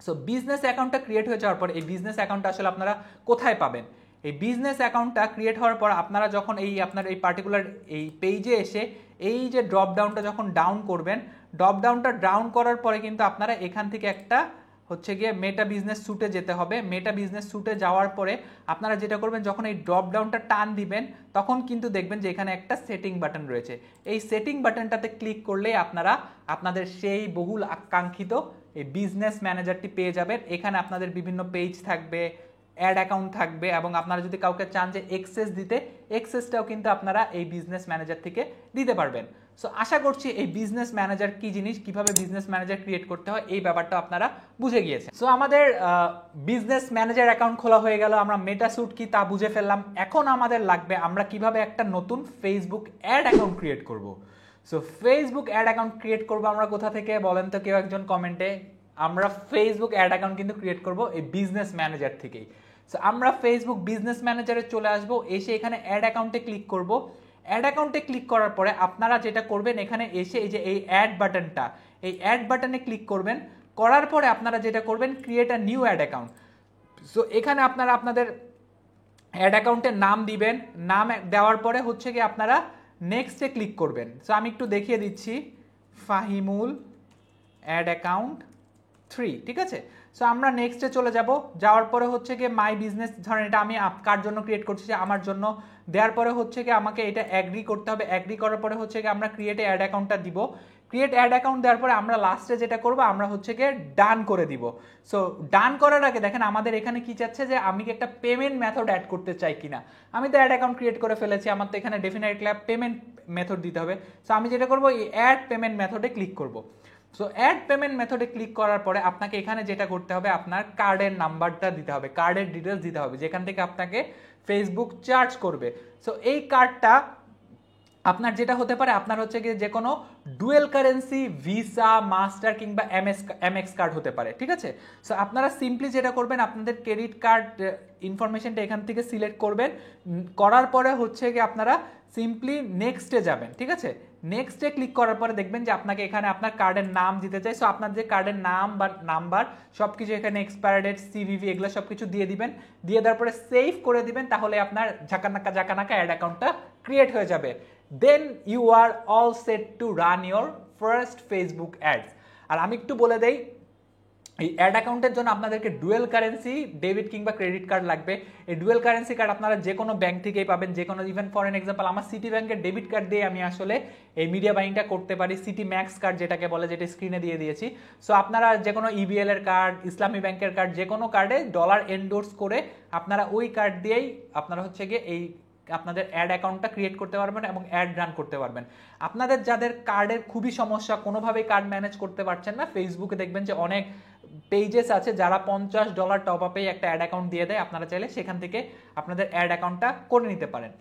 সো বিজনেস অ্যাকাউন্টটা ক্রিয়েট হয়ে যাওয়ার পর এই বিজনেস অ্যাকাউন্টটা আসলে আপনারা কোথায় পাবেন? এই বিজনেস অ্যাকাউন্টটা ক্রিয়েট হওয়ার পর আপনারা যখন এই আপনার এই পার্টিকুলার এই পেজে এসে এই যে ড্রপ ডাউনটা যখন ডাউন করবেন, ড্রপ ডাউনটা ডাউন করার পরে কিন্তু আপনারা এখান থেকে একটা হচ্ছে গিয়ে মেটা বিজনেস স্যুটে যেতে হবে। মেটা বিজনেস স্যুটে যাওয়ার পরে আপনারা যেটা করবেন, যখন এই ড্রপ ডাউনটা টান দিবেন তখন কিন্তু দেখবেন যে এখানে একটা সেটিং বাটন রয়েছে। এই সেটিং বাটনটাতে ক্লিক করলেই আপনারা আপনাদের সেই বহুল আকাঙ্ক্ষিত এই বিজনেস ম্যানেজারটি পেয়ে যাবেন। এখানে আপনাদের বিভিন্ন পেজ থাকবে, অ্যাড অ্যাকাউন্ট থাকবে, এবং আপনারা যদি কাউকে চান যে এক্সেস দিতে, এক্সেসটাও কিন্তু আপনারা এই বিজনেস ম্যানেজার থেকে দিতে পারবেন। সো আশা করছি এই বিজনেস ম্যানেজার কি জিনিস, কিভাবে বিজনেস ম্যানেজার ক্রিয়েট করতে হয়, এই ব্যাপারটা আপনারা বুঝে গিয়েছেন। সো আমাদের বিজনেস ম্যানেজার অ্যাকাউন্ট খোলা হয়ে গেল, আমরা মেটা স্যুট কি তা বুঝে ফেললাম। এখন আমাদের লাগবে আমরা কিভাবে একটা নতুন ফেসবুক অ্যাড অ্যাকাউন্ট ক্রিয়েট করব। So Facebook ad account create করবো আমরা কোথা থেকে বলেন তো কেউ একজন কমেন্টে। আমরা ফেসবুক অ্যাড অ্যাকাউন্ট কিন্তু ক্রিয়েট করব এই বিজনেস ম্যানেজার থেকেই। সো আমরা ফেসবুক বিজনেস ম্যানেজারে চলে আসব, এসে এখানে অ্যাড অ্যাকাউন্টে ক্লিক করব। অ্যাড অ্যাকাউন্টে ক্লিক করার পরে আপনারা যেটা করবেন, এখানে এসে এই যে এই অ্যাড বাটনটা, এই অ্যাড বাটনে ক্লিক করবেন। করার পরে আপনারা যেটা করবেন, create a new ad account. So এখানে আপনারা আপনাদের অ্যাড অ্যাকাউন্টের নাম দিবেন, নাম দেওয়ার পরে হচ্ছে কি আপনারা নেক্সটে ক্লিক করবেন। সো আমি একটু দেখিয়ে দিচ্ছি, ফাহিমুল অ্যাড অ্যাকাউন্ট 3, ঠিক আছে। সো আমরা নেক্সটে চলে যাব, যাওয়ার পরে হচ্ছে কি মাই বিজনেস, ধরেন এটা আমি কার জন্য ক্রিয়েট করছি, আমার জন্য, দেওয়ার পরে হচ্ছে কি আমাকে এটা অ্যাগ্রি করতে হবে, অ্যাগ্রি করার পরে হচ্ছে কি আমরা ক্রিয়েট অ্যাড অ্যাকাউন্টটা দিব, ক্রিয়েট অ্যাড অ্যাকাউন্ট দেওয়ার পরে আমরা লাস্টে যেটা করব আমরা হচ্ছে গিয়ে ডান করে দিব। সো ডান করার আগে দেখেন আমাদের এখানে কি চাচ্ছে যে আমি কি একটা পেমেন্ট মেথড অ্যাড করতে চাই কিনা। আমি তো অ্যাড অ্যাকাউন্ট ক্রিয়েট করে ফেলেছি, আমার তো এখানে ডেফিনেটলি পেমেন্ট মেথড দিতে হবে। সো আমি যেটা করব এই অ্যাড পেমেন্ট মেথডে ক্লিক করব। সো অ্যাড পেমেন্ট মেথডে ক্লিক করার পরে আপনাকে এখানে যেটা করতে হবে আপনার কার্ডের নাম্বারটা দিতে হবে, কার্ডের ডিটেলস দিতে হবে, যেখান থেকে আপনাকে ফেসবুক চার্জ করবে। সো এই কার্ডটা আপনার যেটা হতে পারে আপনার হচ্ছে গিয়ে যে কোনো ডুয়েল কারেন্সি, ভিসা, মাস্টার কিংবা এমএক্স কার্ড হতে পারে, ঠিক আছে। সো আপনারা সিম্পলি যেটা করবেন আপনাদের ক্রেডিট কার্ড ইনফরমেশনটা এখান থেকে সিলেক্ট করবেন, করার পরে হচ্ছে গিয়ে আপনারা সিম্পলি নেক্সটে যাবেন, ঠিক আছে। নেক্সটে ক্লিক করার পরে দেখবেন যে আপনাকে এখানে আপনার কার্ডের নাম দিতে চাই। সো আপনার যে কার্ডের নাম বা নাম্বার সব কিছু এখানে এক্সপায়ার ডেট, সিভিভি এগুলো সব কিছু দিয়ে দিবেন, দিয়ে দেওয়ার পরে সেভ করে দিবেন, তাহলে আপনার ঝাঁকানাকা ঝাঁকানাকা অ্যাড অ্যাকাউন্টটা ক্রিয়েট হয়ে যাবে। Then you are all set to run your first Facebook ads. আর আমি একটু বলে দেই, এই অ্যাড অ্যাকাউন্টের জন্য আপনাদেরকে ডুয়েল কারেন্সি ডেবিট কিংবা ক্রেডিট কার্ড লাগবে। এই ডুয়েল কারেন্সি কার্ড আপনারা যে কোনো ব্যাংক থেকেই পাবেন, যে কোনো, ইভেন ফর এন এক্সাম্পল আমার সিটি ব্যাংকের ডেবিট কার্ড দিয়ে আমি আসলে এই মিডিয়া বাইংটা করতে পারি, সিটি ম্যাক্স কার্ড যেটাকে বলে, যেটা স্ক্রিনে দিয়ে দিয়েছি। সো আপনারা যে কোনো ইবিএল এর কার্ড, ইসলামী ব্যাংকের কার্ড, যে কোনো কার্ডে ডলার এন্ডোর্স করে আপনারা ওই কার্ড দিয়েই আপনারা হচ্ছে গিয়ে এই আপনাদের অ্যাড অ্যাকাউন্টটা ক্রিয়েট করতে পারবেন এবং অ্যাড রান করতে পারবেন। আপনাদের যাদের কার্ডের খুবই সমস্যা, কোনোভাবেই কার্ড ম্যানেজ করতে পারছেন না, ফেসবুকে দেখবেন যে অনেক পেজেস আছে যারা $50 টপ আপে একটা অ্যাড অ্যাকাউন্ট দিয়ে দেয়, আপনারা চাইলে সেখান থেকে আপনাদের অ্যাড অ্যাকাউন্টটা করে নিতে পারেন।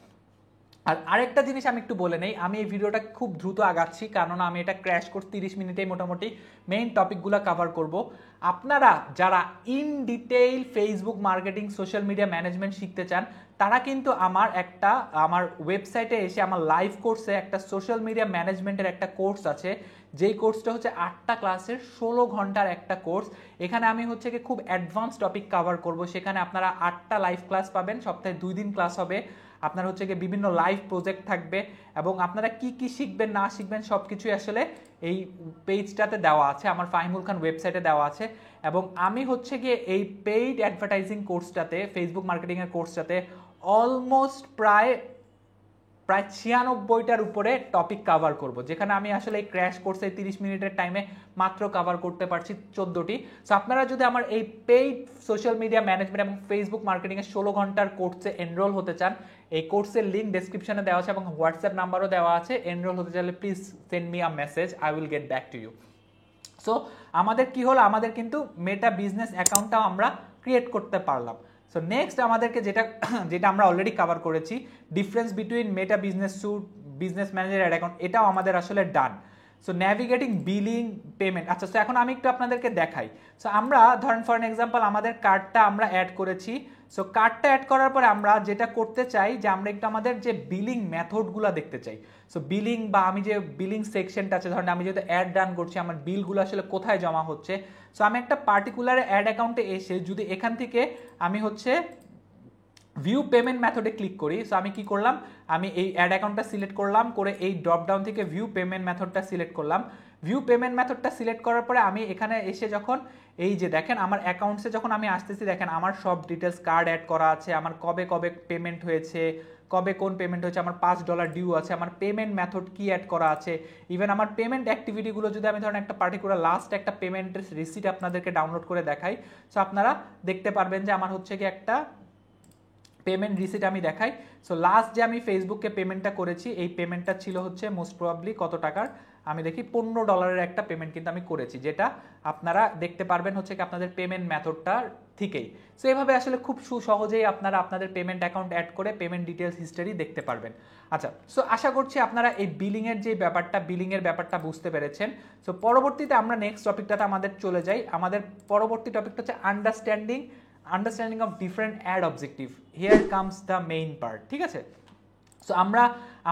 আর আরেকটা জিনিস আমি একটু বলে নেই, আমি এই ভিডিওটা খুব দ্রুত আগাচ্ছি কারণ আমি এটা ক্র্যাশ কোর্স 30 মিনিটেই মোটামুটি মেইন টপিকগুলো কভার করব। আপনারা যারা in detail Facebook marketing, social media management শিখতে চান, তারা কিন্তু আমার ওয়েবসাইটে এসে আমার লাইভ কোর্সে একটা সোশ্যাল মিডিয়া ম্যানেজমেন্টের একটা কোর্স আছে, যেই কোর্সটা হচ্ছে 8টা ক্লাসের 16 ঘন্টার একটা কোর্স। এখানে আমি হচ্ছে কি খুব অ্যাডভান্স টপিক কভার করব, সেখানে আপনারা 8টা লাইভ ক্লাস পাবেন, সপ্তাহে 2 দিন ক্লাস হবে, আপনার হচ্ছে গিয়ে বিভিন্ন লাইভ প্রজেক্ট থাকবে এবং আপনারা কি কি শিখবেন না শিখবেন সব কিছুই আসলে এই পেজটাতে দেওয়া আছে, আমার ফাহিমুল খান ওয়েবসাইটে দেওয়া আছে। এবং আমি হচ্ছে গিয়ে এই পেইড অ্যাডভার্টাইজিং কোর্সটাতে, ফেসবুক মার্কেটিংয়ের কোর্সটাতে অলমোস্ট প্রায় 96টার উপরে টপিক কভার করব, যেখানে আমি আসলে এই ক্র্যাশ কোর্সে 30 মিনিটের টাইমে মাত্র কভার করতে পারছি 14টি। সো আপনারা যদি আমার এই পেইড সোশ্যাল মিডিয়া ম্যানেজমেন্ট এবং ফেসবুক মার্কেটিংয়ের 16 ঘন্টার কোর্সে এনরোল হতে চান, এই কোর্সের লিঙ্ক ডেসক্রিপশনে দেওয়া আছে এবং হোয়াটসঅ্যাপ নাম্বারও দেওয়া আছে। এনরোল হতে চাইলে please send me a message, I will get back to you. So আমাদের কি হলো, আমাদের কিন্তু মেটা বিজনেস অ্যাকাউন্টটাও আমরা ক্রিয়েট করতে পারলাম। সো নেক্সট আমাদেরকে যেটা আমরা অলরেডি কভার করেছি, difference between Meta business suite, business manager ad account, এটাও আমাদের আসলে done. So navigating, billing, payment. আচ্ছা, সো এখন আমি একটু আপনাদেরকে দেখাই। সো আমরা ধরেন ফর এন এক্সাম্পল আমাদের কার্ডটা আমরা অ্যাড করেছি। সো কার্ডটা অ্যাড করার পরে আমরা যেটা করতে চাই যে আমরা একটু আমাদের যে বিলিং মেথডগুলো দেখতে চাই। সো বিলিং বা আমি যে বিলিং সেকশনটা আছে, ধরেন আমি যেহেতু অ্যাড রান করছি, আমার বিলগুলো আসলে কোথায় জমা হচ্ছে। সো আমি একটা পার্টিকুলার অ্যাড অ্যাকাউন্টে এসে যদি এখান থেকে আমি হচ্ছে ভিউ পেমেন্ট মেথডে ক্লিক করি। সো আমি কি করলাম, আমি এই অ্যাড অ্যাকাউন্টটা সিলেক্ট করলাম, করে এই ড্রপ ডাউন থেকে ভিউ পেমেন্ট মেথডটা সিলেক্ট করলাম। ভিউ পেমেন্ট মেথডটা সিলেক্ট করার পরে আমি এখানে এসে যখন এই যে দেখেন আমার অ্যাকাউন্টসে যখন আমি আসতেছি, দেখেন আমার সব ডিটেলস কার্ড অ্যাড করা আছে, আমার কবে কবে পেমেন্ট হয়েছে, কবে কোন পেমেন্ট হয়েছে, আমার $5 ডিউ আছে, আমার পেমেন্ট মেথড কি অ্যাড করা আছে, ইভেন আমার পেমেন্ট অ্যাক্টিভিটিগুলো যদি আমি ধরেন একটা পার্টিকুলার লাস্ট একটা পেমেন্টের রিসিট আপনাদেরকে ডাউনলোড করে দেখাই, সো আপনারা দেখতে পারবেন যে আমার হচ্ছে কি একটা পেমেন্ট রিসিট আমি দেখাই। সো লাস্ট যে আমি ফেসবুককে পেমেন্টটা করেছি, এই পেমেন্টটা ছিল হচ্ছে মোস্ট প্রবাবলি কত টাকার, আমি দেখি $15 একটা পেমেন্ট কিন্তু আমি করেছি, যেটা আপনারা দেখতে পারবেন হচ্ছে কি আপনাদের পেমেন্ট মেথডটা ঠিকই। সো এইভাবে আসলে খুব সহজেই আপনারা আপনাদের পেমেন্ট অ্যাকাউন্ট অ্যাড করে পেমেন্ট ডিটেলস হিস্টোরি দেখতে পারবেন। আচ্ছা, সো আশা করছি আপনারা এই বিলিংয়ের যে ব্যাপারটা, বিলিংয়ের ব্যাপারটা বুঝতে পেরেছেন। সো পরবর্তীতে আমরা নেক্সট টপিকটাতে আমাদের চলে যাই। আমাদের পরবর্তী টপিকটা হচ্ছে understanding of different ad objective. Here comes the main part, ঠিক আছে। সো আমরা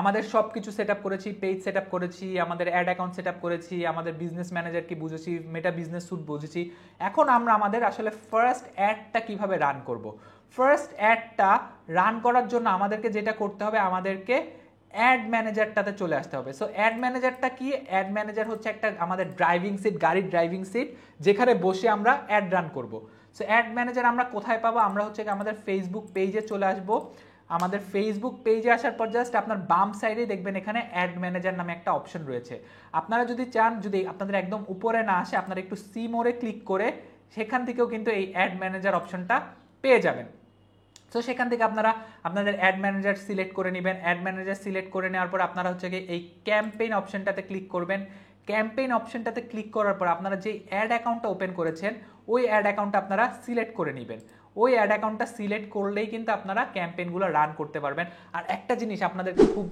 আমাদের সব কিছু সেট আপ করেছি, পেজ সেট আপ করেছি, আমাদের অ্যাড অ্যাকাউন্ট সেট আপ করেছি, আমাদের বিজনেস ম্যানেজার কি বুঝেছি, মেটা বিজনেস স্যুট বুঝেছি। এখন আমরা আমাদের আসলে ফার্স্ট অ্যাডটা কিভাবে রান করব। ফার্স্ট অ্যাডটা রান করার জন্য আমাদেরকে যেটা করতে হবে, আমাদেরকে অ্যাড ম্যানেজারটাতে চলে আসতে হবে। সো অ্যাড ম্যানেজারটা কি? অ্যাড ম্যানেজার হচ্ছে একটা আমাদের ড্রাইভিং সিট, গাড়ির ড্রাইভিং সিট, যেখানে বসে আমরা অ্যাড রান করব। সো অ্যাড ম্যানেজার আমরা কোথায় পাবো? আমরা হচ্ছে আমাদের ফেসবুক পেজে চলে আসবো। আমাদের ফেসবুক পেজে আসার পর জাস্ট আপনার বাম সাইডে দেখবেন এখানে অ্যাড ম্যানেজার নামে একটা অপশন রয়েছে। আপনারা যদি চান, যদি আপনাদের একদম উপরে না আসে, আপনারা একটু সি মোড়ে ক্লিক করে সেখান থেকেও কিন্তু এই অ্যাড ম্যানেজার অপশনটা পেয়ে যাবেন। সো সেখান থেকে আপনারা আপনাদের অ্যাড ম্যানেজার সিলেক্ট করে নেবেন। অ্যাড ম্যানেজার সিলেক্ট করে নেওয়ার পর আপনারা হচ্ছে গিয়ে এই ক্যাম্পেইন অপশনটাতে ক্লিক করবেন। ক্যাম্পেইন অপশনটাতে ক্লিক করার পর আপনারা যে অ্যাড অ্যাকাউন্টটা ওপেন করেছেন ওই অ্যাড অ্যাকাউন্টটা আপনারা সিলেক্ট করে নেবেন। ওই অ্যাড অ্যাকাউন্টটা সিলেক্ট করলেই কিন্তু আপনারা ক্যাম্পেইনগুলো রান করতে পারবেন। আর একটা জিনিস আপনাদেরকে খুব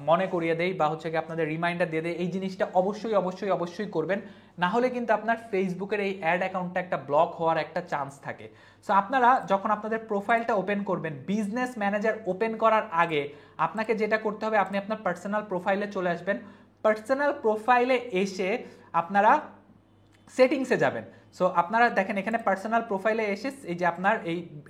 মনে করিয়ে দেই বা হচ্ছে গিয়ে আপনাদের রিমাইন্ডার দিয়ে দেয়, এই জিনিসটা অবশ্যই অবশ্যই অবশ্যই করবেন, না হলে কিন্তু আপনার ফেসবুকের এই অ্যাড অ্যাকাউন্টটা একটা ব্লক হওয়ার একটা চান্স থাকে। সো আপনারা যখন আপনাদের প্রোফাইলটা ওপেন করবেন, বিজনেস ম্যানেজার ওপেন করার আগে আপনাকে যেটা করতে হবে, আপনি আপনার পার্সোনাল প্রোফাইলে চলে আসবেন। পার্সোনাল প্রোফাইলে এসে আপনারা সেটিংসে যাবেন। সো আপনারা দেখেন এখানে পার্সোনাল প্রোফাইলে এসে এই যে আপনার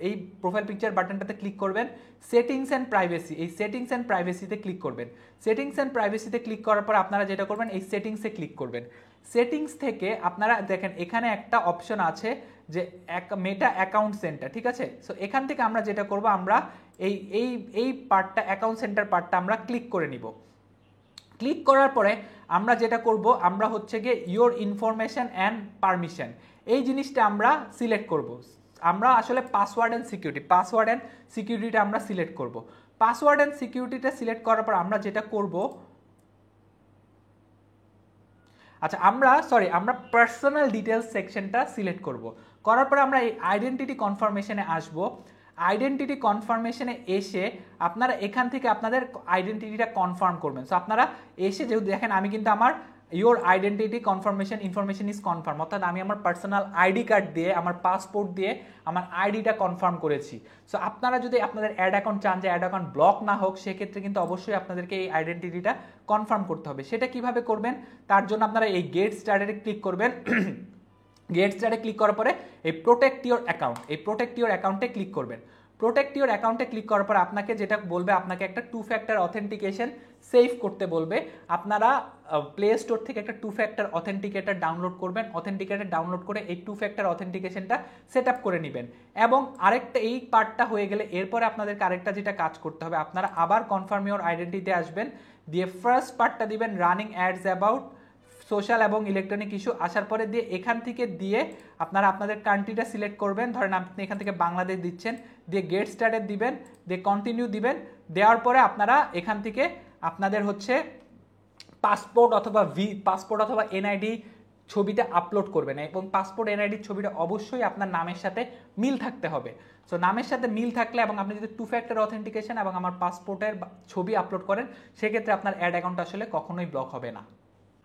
এই প্রোফাইল পিকচার বাটনটাতে ক্লিক করবেন, সেটিংস অ্যান্ড প্রাইভেসি, এই সেটিংস অ্যান্ড প্রাইভেসিতে ক্লিক করবেন। সেটিংস অ্যান্ড প্রাইভেসিতে ক্লিক করার পর আপনারা যেটা করবেন, এই সেটিংসে ক্লিক করবেন। সেটিংস থেকে আপনারা দেখেন এখানে একটা অপশন আছে যে মেটা অ্যাকাউন্ট সেন্টার, ঠিক আছে। সো এখান থেকে আমরা যেটা করব, আমরা এই এই এই পার্টটা, অ্যাকাউন্ট সেন্টার পার্টটা আমরা ক্লিক করে নিব। ক্লিক করার পরে আমরা যেটা করব, আমরা হচ্ছে গিয়ে ইয়োর ইনফরমেশন অ্যান্ড পারমিশন, এই জিনিসটা আমরা সিলেক্ট করব। আমরা আসলে পাসওয়ার্ড অ্যান্ড সিকিউরিটিটা আমরা সিলেক্ট করব। পাসওয়ার্ড অ্যান্ড সিকিউরিটিটা সিলেক্ট করার পর আমরা যেটা করব, আচ্ছা আমরা পার্সোনাল ডিটেলস সেকশনটা সিলেক্ট করব। করার পরে আমরা এই আইডেন্টিটি কনফার্মেশনে আসব। আইডেন্টিটি কনফার্মেশনে এসে আপনারা এখান থেকে আপনাদের আইডেন্টিটিটা কনফার্ম করবেন। সো আপনারা এসে যেহেতু দেখেন আমি কিন্তু আমার your identity confirmation information is confirm, অর্থাৎ আমি আমার পার্সোনাল আইডি কার্ড দিয়ে, আমার পাসপোর্ট দিয়ে আমার আইডিটা কনফার্ম করেছি। সো আপনারা যদি আপনাদের অ্যাড অ্যাকাউন্ট চান যে অ্যাড অ্যাকাউন্ট ব্লক না হোক, সেক্ষেত্রে কিন্তু অবশ্যই আপনাদেরকে এই আইডেন্টিটিটা কনফার্ম করতে হবে। সেটা কিভাবে করবেন? তার জন্য আপনারা এই গেট স্টার্টেডে ক্লিক করবেন। গেট স্টার্টে ক্লিক করার পরে এই প্রোটেক্ট ইওর অ্যাকাউন্ট, এই প্রোটেক্ট ইওর অ্যাকাউন্টে ক্লিক করবেন। প্রোটেক্ট ইওর অ্যাকাউন্টে ক্লিক করার পর আপনাকে যেটা বলবে, আপনাকে একটা 2 ফ্যাক্টর অথেন্টিকেশন সেভ করতে বলবে। আপনারা প্লে স্টোর থেকে একটা 2 ফ্যাক্টর অথেন্টিকেটর ডাউনলোড করবেন। অথেন্টিকেটর ডাউনলোড করে এই 2 ফ্যাক্টর অথেন্টিকেশনটা সেট আপ করে নেবেন। এবং আরেকটা, এই পার্টটা হয়ে গেলে এরপরে আপনাদেরকে আরেকটা যেটা কাজ করতে হবে, আপনারা আবার কনফার্ম ইওর আইডেন্টিটিতে আসবেন, দিয়ে ফার্স্ট পার্টটা দিবেন রানিং অ্যাডস অ্যাবাউট সোশ্যাল এবং ইলেকট্রনিক ইস্যু। আসার পরে দিয়ে এখান থেকে দিয়ে আপনারা আপনাদের কান্ট্রিটা সিলেক্ট করবেন। ধরেন আপনি এখান থেকে বাংলাদেশ দিচ্ছেন, দিয়ে গেট স্টার্টেড দিবেন, দিয়ে কন্টিনিউ দিবেন। দেওয়ার পরে আপনারা এখান থেকে আপনাদের হচ্ছে পাসপোর্ট অথবা এনআইডি ছবিটা আপলোড করবেন, এবং পাসপোর্ট এনআইডির ছবিটা অবশ্যই আপনার নামের সাথে মিল থাকতে হবে। সো নামের সাথে মিল থাকলে, এবং আপনি যদি 2 ফ্যাক্টর অথেন্টিকেশন এবং আমার পাসপোর্টের ছবি আপলোড করেন, সেক্ষেত্রে আপনার অ্যাড অ্যাকাউন্ট আসলে কখনোই ব্লক হবে না।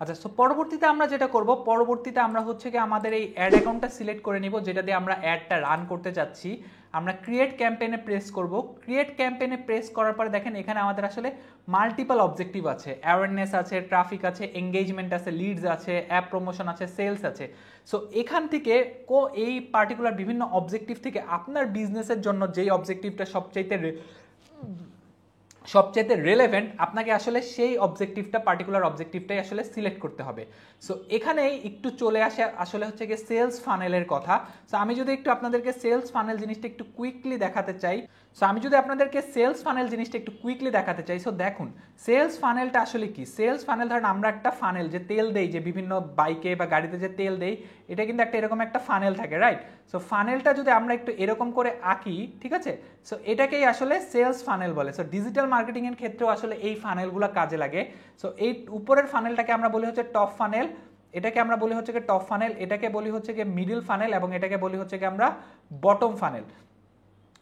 আচ্ছা, সো পরবর্তীতে আমরা যেটা করব, পরবর্তীতে আমরা হচ্ছে কি আমাদের এই অ্যাড অ্যাকাউন্টটা সিলেক্ট করে নিব, যেটা দিয়ে আমরা অ্যাডটা রান করতে যাচ্ছি। আমরা ক্রিয়েট ক্যাম্পেইনে প্রেস করব। ক্রিয়েট ক্যাম্পেইনে প্রেস করার পরে দেখেন এখানে আমাদের আসলে মাল্টিপল অবজেক্টিভ আছে, অ্যাওয়ারনেস আছে, ট্রাফিক আছে, এঙ্গেজমেন্ট আছে, লিডস আছে, অ্যাপ প্রমোশন আছে, সেলস আছে। সো এখান থেকে এই পার্টিকুলার বিভিন্ন অবজেক্টিভ থেকে আপনার বিজনেসের জন্য যেই অবজেক্টিভটা সবচাইতে রেলেভেন্ট, আপনাকে আসলে সেই অবজেক্টিভটা, পার্টিকুলার অবজেক্টিভটাই আসলে সিলেক্ট করতে হবে। সো এখানেই একটু চলে আসে আসলে হচ্ছে গিয়ে সেলস ফানেলের কথা। সো আমি যদি একটু আপনাদেরকে সেলস ফানেল জিনিসটা একটু কুইকলি দেখাতে চাই, সো দেখুন সেলস ফানেলটা আসলে কি। সেলস ফানেল, ধরেন আমরা একটা ফানেল যে তেল দেই, যে বিভিন্ন বাইকে বা গাড়িতে যে তেল দেই, এটা কিন্তু একটা এরকম একটা ফানেল থাকে, রাইট? সো ফানেলটা যদি আমরা একটু এরকম করে আঁকি, ঠিক আছে, সো এটাকেই আসলে সেলস ফানেল বলে। সো ডিজিটাল মার্কেটিং এর ক্ষেত্রেও আসলে এই ফানেলগুলো কাজে লাগে। সো এই উপরের ফানেলটাকে আমরা বলি হচ্ছে টপ ফানেল, এটাকে আমরা বলি হচ্ছে টপ ফানেল, এটাকে বলি হচ্ছে গিয়ে মিডল ফানেল, এবং এটাকে বলি হচ্ছে গিয়ে আমরা বটম ফানেল।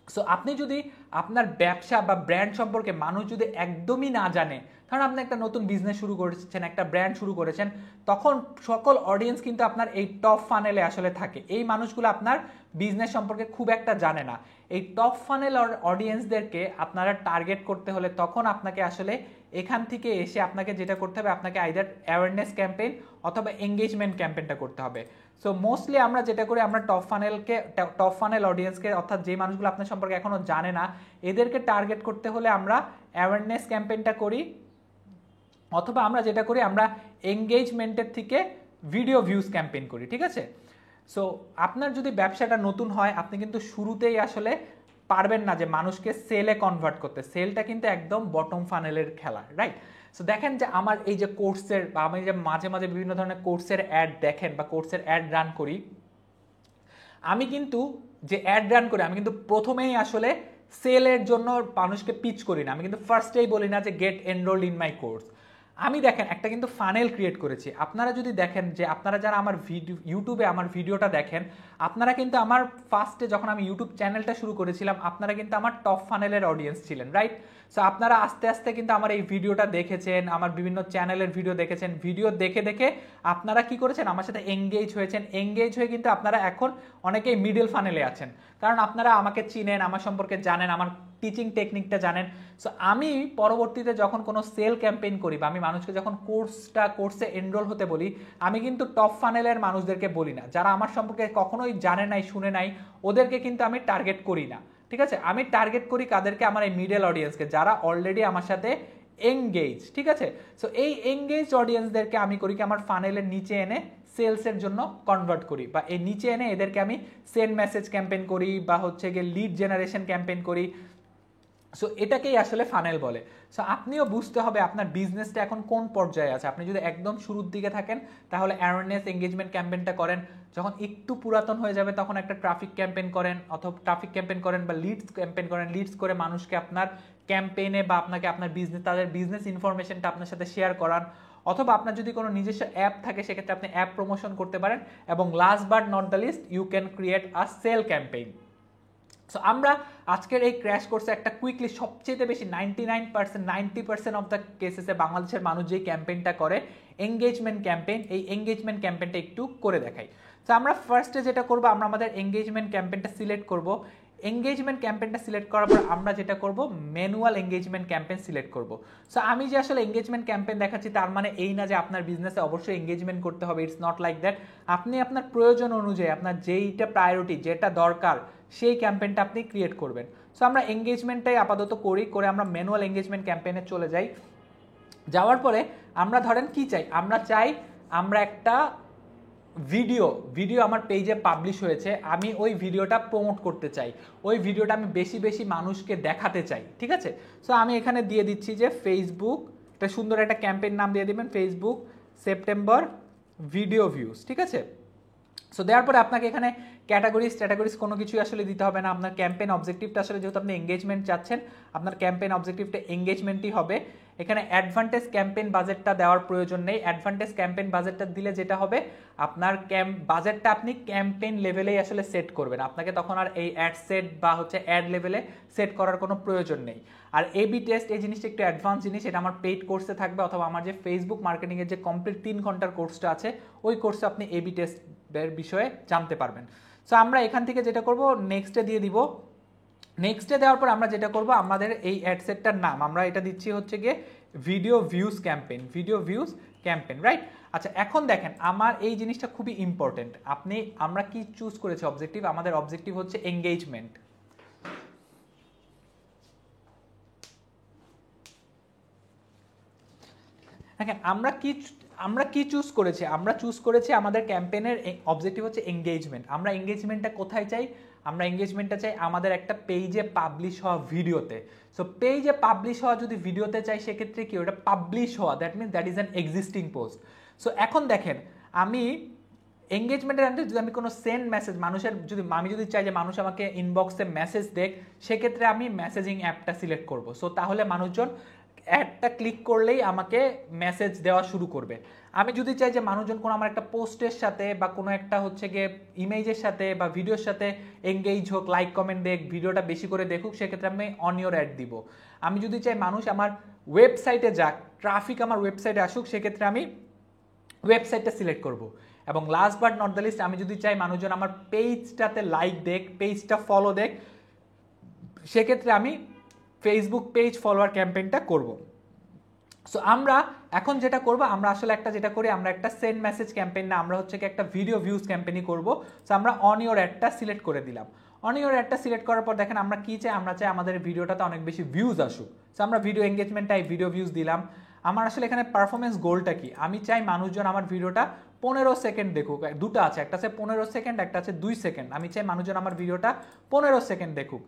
সো আপনি যদি আপনার ব্যবসা বা ব্র্যান্ড সম্পর্কে মানুষ যদি একদমই না জানে, কারণ আপনি একটা নতুন বিজনেস শুরু করেছেন, একটা ব্র্যান্ড শুরু করেছেন, তখন সকল অডিয়েন্স কিন্তু আপনার এই টপ ফানেলে আসলে থাকে। এই মানুষগুলো আপনার বিজনেস সম্পর্কে খুব একটা জানে না। এই টপ ফানেল অডিয়েন্সদেরকে আপনারা টার্গেট করতে হলে তখন আপনাকে আসলে এখান থেকে এসে আপনাকে যেটা করতে হবে, আপনাকে আইদার অ্যাওয়ারনেস ক্যাম্পেইন অথবা এঙ্গেজমেন্ট ক্যাম্পেইনটা করতে হবে। সো মোস্টলি আমরা যেটা করি, আমরা টপ ফানেল অডিয়েন্সকে, অর্থাৎ যে মানুষগুলো আপনার সম্পর্কে এখনো জানে না, এদেরকে টার্গেট করতে হলে আমরা অ্যাওয়ারনেস ক্যাম্পেইনটা করি, অথবা আমরা যেটা করি, আমরা এঙ্গেজমেন্টের থেকে ভিডিও ভিউজ ক্যাম্পেইন করি। ঠিক আছে? সো আপনার যদি ব্যবসাটা নতুন হয়, আপনি কিন্তু শুরুতেই আসলে পারবেন না যে মানুষকে সেলে কনভার্ট করতে। সেলটা কিন্তু একদম বটম ফানেলের খেলা, রাইট? সো দেখেন যে আমার এই যে কোর্সের, বা আমি যে মাঝে মাঝে বিভিন্ন ধরনের কোর্সের অ্যাড দেখেন বা কোর্সের অ্যাড রান করি, আমি কিন্তু যে অ্যাড রান করি, আমি কিন্তু প্রথমেই আসলে সেলের জন্য মানুষকে পিচ করি না। আমি কিন্তু ফার্স্টেই বলি না যে get enrolled in my course. আমি দেখেন একটা কিন্তু ফানেল ক্রিয়েট করেছি। আপনারা যদি দেখেন যে আপনারা যারা আমার ইউটিউবে আমার ভিডিওটা দেখেন, আপনারা কিন্তু আমার ফার্স্টে যখন আমি ইউটিউব চ্যানেলটা শুরু করেছিলাম, আপনারা কিন্তু আমার টপ ফানেলের অডিয়েন্স ছিলেন, রাইট? সো আপনারা আস্তে আস্তে কিন্তু আমার এই ভিডিওটা দেখেছেন, আমার বিভিন্ন চ্যানেলের ভিডিও দেখেছেন, ভিডিও দেখে দেখে আপনারা কি করেছেন, আমার সাথে এঙ্গেজ হয়েছেন। এঙ্গেজ হয়ে কিন্তু আপনারা এখন অনেকেই মিডল ফানেলে আছেন, কারণ আপনারা আমাকে চিনেন, আমার সম্পর্কে জানেন, আমার টিচিং টেকনিকটা জানেন। সো আমি পরবর্তীতে যখন কোনো সেল ক্যাম্পেইন করি, বা আমি মানুষকে যখন কোর্সে এনরোল হতে বলি, আমি কিন্তু টপ ফানেলের মানুষদেরকে বলি না। যারা আমার সম্পর্কে কখনোই জানে নাই, শুনে নাই, ওদেরকে কিন্তু আমি টার্গেট করি না। ঠিক আছে? আমি টার্গেট করি কাদেরকে, আমার এই মিডল অডিয়েন্সকে, যারা অলরেডি আমার সাথে এঙ্গেজ। ঠিক আছে? সো এই এঙ্গেজ অডিয়েন্সদেরকে আমি করি কি, আমার ফানেলের নিচে এনে সেলসের জন্য কনভার্ট করি, বা এই নিচে এনে এদেরকে আমি সেন্ড মেসেজ ক্যাম্পেইন করি, বা হচ্ছে গিয়ে লিড জেনারেশন ক্যাম্পেইন করি। সো এটাকেই আসলে ফানেল বলে। সো আপনিও বুঝতে হবে আপনার বিজনেসটা এখন কোন পর্যায়ে আছে। আপনি যদি একদম শুরুর দিকে থাকেন, তাহলে অ্যাওয়ারনেস এঙ্গেজমেন্ট ক্যাম্পেইনটা করেন। যখন একটু পুরাতন হয়ে যাবে, তখন একটা ট্রাফিক ক্যাম্পেইন করেন, অথবা ট্রাফিক ক্যাম্পেইন করেন, বা লিডস ক্যাম্পেইন করেন। লিডস করে মানুষকে আপনার ক্যাম্পেইনে, বা আপনাকে আপনার বিজনেস, তাদের বিজনেস ইনফরমেশনটা আপনার সাথে শেয়ার করান। অথবা আপনার যদি কোনো নিজস্ব অ্যাপ থাকে, সেক্ষেত্রে আপনি অ্যাপ প্রমোশন করতে পারেন। এবং last but not the least, you can create a sale campaign. So আমরা আজকের এই ক্র্যাশ কোর্সে একটা কুইকলি, সবচেয়ে বেশি 90% অফ দ্য কেসেসে বাংলাদেশের মানুষ যেই ক্যাম্পেইনটা করে, এঙ্গেজমেন্ট ক্যাম্পেইন, এই এঙ্গেজমেন্ট ক্যাম্পেইনটা একটু করে দেখাই। তো আমরা ফার্স্টে যেটা করবো, আমরা আমাদের এঙ্গেজমেন্ট ক্যাম্পেইনটা সিলেক্ট করব। এঙ্গেজমেন্ট ক্যাম্পেইনটা সিলেক্ট করার পর আমরা যেটা করব, ম্যানুয়াল এঙ্গেজমেন্ট ক্যাম্পেইন সিলেক্ট করব। সো আমি যে আসলে এঙ্গেজমেন্ট ক্যাম্পেইন দেখাচ্ছি, তার মানে এই না যে আপনার বিজনেসে অবশ্যই এঙ্গেজমেন্ট করতে হবে। It's not like that. আপনি আপনার প্রয়োজন অনুযায়ী, আপনার যেইটা প্রায়োরিটি, যেটা দরকার, সেই ক্যাম্পেইনটা আপনি ক্রিয়েট করবেন। সো আমরা এঙ্গেজমেন্টটাই আপাতত করে আমরা ম্যানুয়াল এঙ্গেজমেন্ট ক্যাম্পেইনে চলে যাই। যাওয়ার পরে আমরা ধরেন কি চাই, আমরা চাই আমরা একটা ভিডিও আমার পেজে পাবলিশ হয়েছে, আমি ওই ভিডিওটা প্রমোট করতে চাই, ওই ভিডিওটা আমি বেশি বেশি মানুষকে দেখাতে চাই। ঠিক আছে? সো আমি এখানে দিয়ে দিচ্ছি যে ফেসবুক, একটা সুন্দর একটা ক্যাম্পেইন নাম দিয়ে দিবেন, ফেসবুক সেপ্টেম্বর ভিডিও ভিউজ। ঠিক আছে? সো দেওয়ার পরে আপনাকে এখানে ক্যাটাগরিজ কোনো কিছুই আসলে দিতে হবে না। আপনার ক্যাম্পেইন অবজেক্টিভটা আসলে, যেহেতু আপনি এঙ্গেজমেন্ট চাচ্ছেন, আপনার ক্যাম্পেইন অবজেক্টিভটা এঙ্গেজমেন্টই হবে। এখানে অ্যাডভান্টেজ ক্যাম্পেইন বাজেটটা দেওয়ার প্রয়োজন নেই। অ্যাডভান্টেজ ক্যাম্পেইন বাজেটটা দিলে যেটা হবে, আপনার বাজেটটা আপনি ক্যাম্পেইন লেভেলেই আসলে সেট করবেন। আপনাকে তখন আর এই অ্যাড সেট বা হচ্ছে অ্যাড লেভেলে সেট করার কোনো প্রয়োজন নেই। আর এবি টেস্ট, এই জিনিসটা একটু অ্যাডভান্স জিনিস, এটা আমার পেইড কোর্সে থাকবে, অথবা আমার যে ফেসবুক মার্কেটিংয়ের যে কমপ্লিট 3 ঘন্টার কোর্সটা আছে, ওই কোর্সে আপনি এবি টেস্টের বিষয়ে জানতে পারবেন। সো আমরা এখান থেকে যেটা করব, নেক্সটে দিয়ে দিব। নেক্সটে দেওয়ার পর আমরা যেটা করব, আমাদের এই অ্যাডসেটটার নাম আমরা এটা দিচ্ছি হচ্ছে গিয়ে ভিডিও ভিউজ ক্যাম্পেইন, রাইট? আচ্ছা, এখন দেখেন আমার এই জিনিসটা খুবই ইম্পর্টেন্ট। আমরা কি চুজ করেছি অবজেক্টিভ? আমাদের অবজেক্টিভ হচ্ছে এঙ্গেজমেন্ট। দেখেন আমরা কি চুজ করেছি, আমরা চুজ করেছি আমাদের ক্যাম্পেইনের অবজেক্টিভ হচ্ছে এঙ্গেজমেন্ট। আমরা এঙ্গেজমেন্টটা কোথায় চাই? আমরা এঙ্গেজমেন্টটা চাই আমাদের একটা পেজে পাবলিশ হওয়া ভিডিওতে। সো পেজে পাবলিশ হওয়া যদি ভিডিওতে চাই, সেক্ষেত্রে কি, ওটা পাবলিশ হওয়া, that means that is an existing post. So এখন দেখেন, আমি এঙ্গেজমেন্টের আন্ডারে যদি আমি কোনো সেন্ড মেসেজ মানুষের, আমি যদি চাই যে মানুষ আমাকে ইনবক্সে মেসেজ দেখ, সেক্ষেত্রে আমি মেসেজিং অ্যাপটা সিলেক্ট করব। সো তাহলে মানুষজন অ্যাডটা ক্লিক করলেই আমাকে মেসেজ দেওয়া শুরু করবে। আমি যদি চাই যে মানুষজন কোনো আমার একটা পোস্টের সাথে বা কোনো একটা হচ্ছে গিয়ে ইমেজের সাথে বা ভিডিওর সাথে এঙ্গেজ হোক, লাইক কমেন্ট দেখ, ভিডিওটা বেশি করে দেখুক, সেক্ষেত্রে আমি অন ইওর অ্যাড দিব। আমি যদি চাই মানুষ আমার ওয়েবসাইটে যাক, ট্রাফিক আমার ওয়েবসাইটে আসুক, সেক্ষেত্রে আমি ওয়েবসাইটটা সিলেক্ট করব। এবং last but not the least, আমি যদি চাই মানুষজন আমার পেজটাতে লাইক দেখ, পেজটা ফলো দেখ, সেক্ষেত্রে আমি ফেসবুক পেজ ফলোয়ার ক্যাম্পেইনটা করব। সো আমরা এখন যেটা করব, আমরা আসলে একটা যেটা করি, আমরা একটা সেন্ড মেসেজ ক্যাম্পেইন না, আমরা হচ্ছে কি একটা ভিডিও ভিউজ ক্যাম্পেইনই করব। সো আমরা অন ইওর অ্যাডটা সিলেক্ট করে দিলাম। অন ইওর অ্যাডটা সিলেক্ট করার পর দেখেন আমরা কি চাই, আমরা চাই আমাদের ভিডিওটাতে অনেক বেশি ভিউজ আসুক। সো আমরা ভিডিও এঙ্গেজমেন্টটাই ভিডিও ভিউজ দিলাম। আমার আসলে এখানে পারফরমেন্স গোলটা কি, আমি চাই মানুষজন আমার ভিডিওটা 15 সেকেন্ড দেখুক। দুটো আছে, একটা আছে 15 সেকেন্ড, একটা আছে 2 সেকেন্ড। আমি চাই মানুষজন আমার ভিডিওটা 15 সেকেন্ড দেখুক।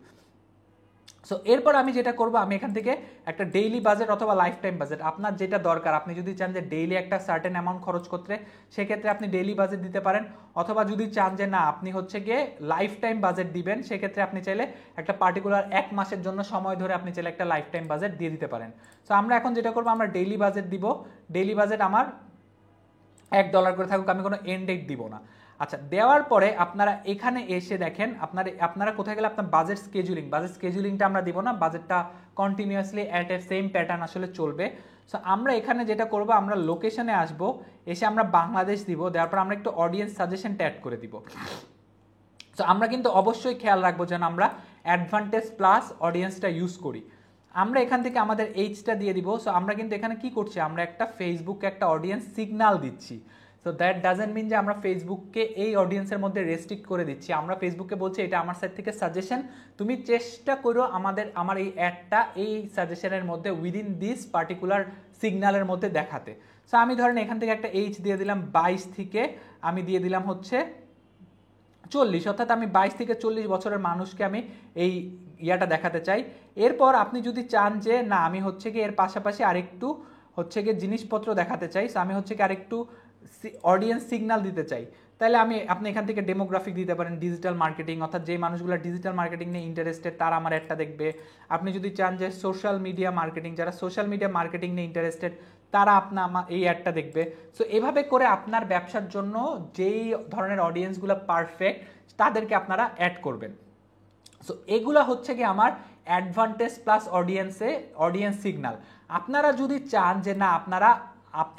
সো এরপর আমি যেটা করব, আমি এখান থেকে একটা ডেইলি বাজেট অথবা লাইফ টাইম বাজেট, আপনার যেটা দরকার, আপনি যদি চান যে ডেইলি একটা সার্টেন অ্যামাউন্ট খরচ করতে, সেক্ষেত্রে আপনি ডেইলি বাজেট দিতে পারেন। অথবা যদি চান যে না আপনি হচ্ছে গিয়ে লাইফ টাইম বাজেট দিবেন, সেক্ষেত্রে আপনি চাইলে একটা পার্টিকুলার 1 মাসের জন্য সময় ধরে আপনি চাইলে একটা লাইফ টাইম বাজেট দিয়ে দিতে পারেন। সো আমরা এখন যেটা করবো, আমরা ডেইলি বাজেট দিব। ডেইলি বাজেট আমার $1 করে থাকুক, আমি কোনো এন্ড ডেট দিব না। আচ্ছা, দেওয়ার পরে আপনারা এখানে এসে দেখেন আপনারা কোথায় গেলে আপনার বাজেট স্কেজুলিংটা আমরা দিব না, বাজেটটা কন্টিনিউয়াসলি অ্যাট এর সেম প্যাটার্ন আসলে চলবে। সো আমরা এখানে যেটা করব, আমরা লোকেশনে আসব, এসে আমরা বাংলাদেশ দিব, দেওয়ার পর আমরা একটু অডিয়েন্স সাজেশনটা অ্যাড করে দিব। সো আমরা কিন্তু অবশ্যই খেয়াল রাখবো যেন আমরা অ্যাডভান্টেজ প্লাস অডিয়েন্সটা ইউজ করি। আমরা এখান থেকে আমাদের এইচটা দিয়ে দিব। সো আমরা কিন্তু এখানে কি করছি, আমরা একটা ফেসবুককে একটা অডিয়েন্স সিগন্যাল দিচ্ছি। সো দ্যাট ডাজেন্ট মিন যে আমরা ফেসবুককে এই অডিয়েন্সের মধ্যে রেস্ট্রিক্ট করে দিচ্ছি। আমরা ফেসবুককে বলছি এটা আমার সাইড থেকে সাজেশন, তুমি চেষ্টা করো আমার এই অ্যাডটা এই সাজেশনের মধ্যে উইদিন দিস পার্টিকুলার সিগন্যালের মধ্যে দেখাতে। সো আমি ধরেন এখান থেকে একটা এইচ দিয়ে দিলাম 22 থেকে আমি দিয়ে দিলাম হচ্ছে 40, অর্থাৎ আমি 22 থেকে 40 বছরের মানুষকে আমি এই ইয়াটা দেখাতে চাই। এরপর আপনি যদি চান যে না আমি হচ্ছে কি এর পাশাপাশি আরেকটু হচ্ছে কি জিনিসপত্র দেখাতে চাই, আমি হচ্ছে কি আরেকটু অডিয়েন্স সিগন্যাল দিতে চাই, তাহলে আপনি এখান থেকে ডেমোগ্রাফিক দিতে পারেন, ডিজিটাল মার্কেটিং, অর্থাৎ যে মানুষগুলো ডিজিটাল মার্কেটিং নিয়ে ইন্টারেস্টেড তারা আমার একটা দেখবে। আপনি যদি চান যে সোশ্যাল মিডিয়া মার্কেটিং, যারা সোশ্যাল মিডিয়া মার্কেটিং নিয়ে ইন্টারেস্টেড তারা আমার এই অ্যাডটা দেখবে। সো এভাবে করে আপনার ব্যবসার জন্য যেই ধরনের অডিয়েন্সগুলো পারফেক্ট তাদেরকে আপনারা অ্যাড করবেন। সো এগুলা হচ্ছে কি আমার অ্যাডভান্টেজ প্লাস অডিয়েন্স সিগন্যাল। আপনারা যদি চান যে না আপনারা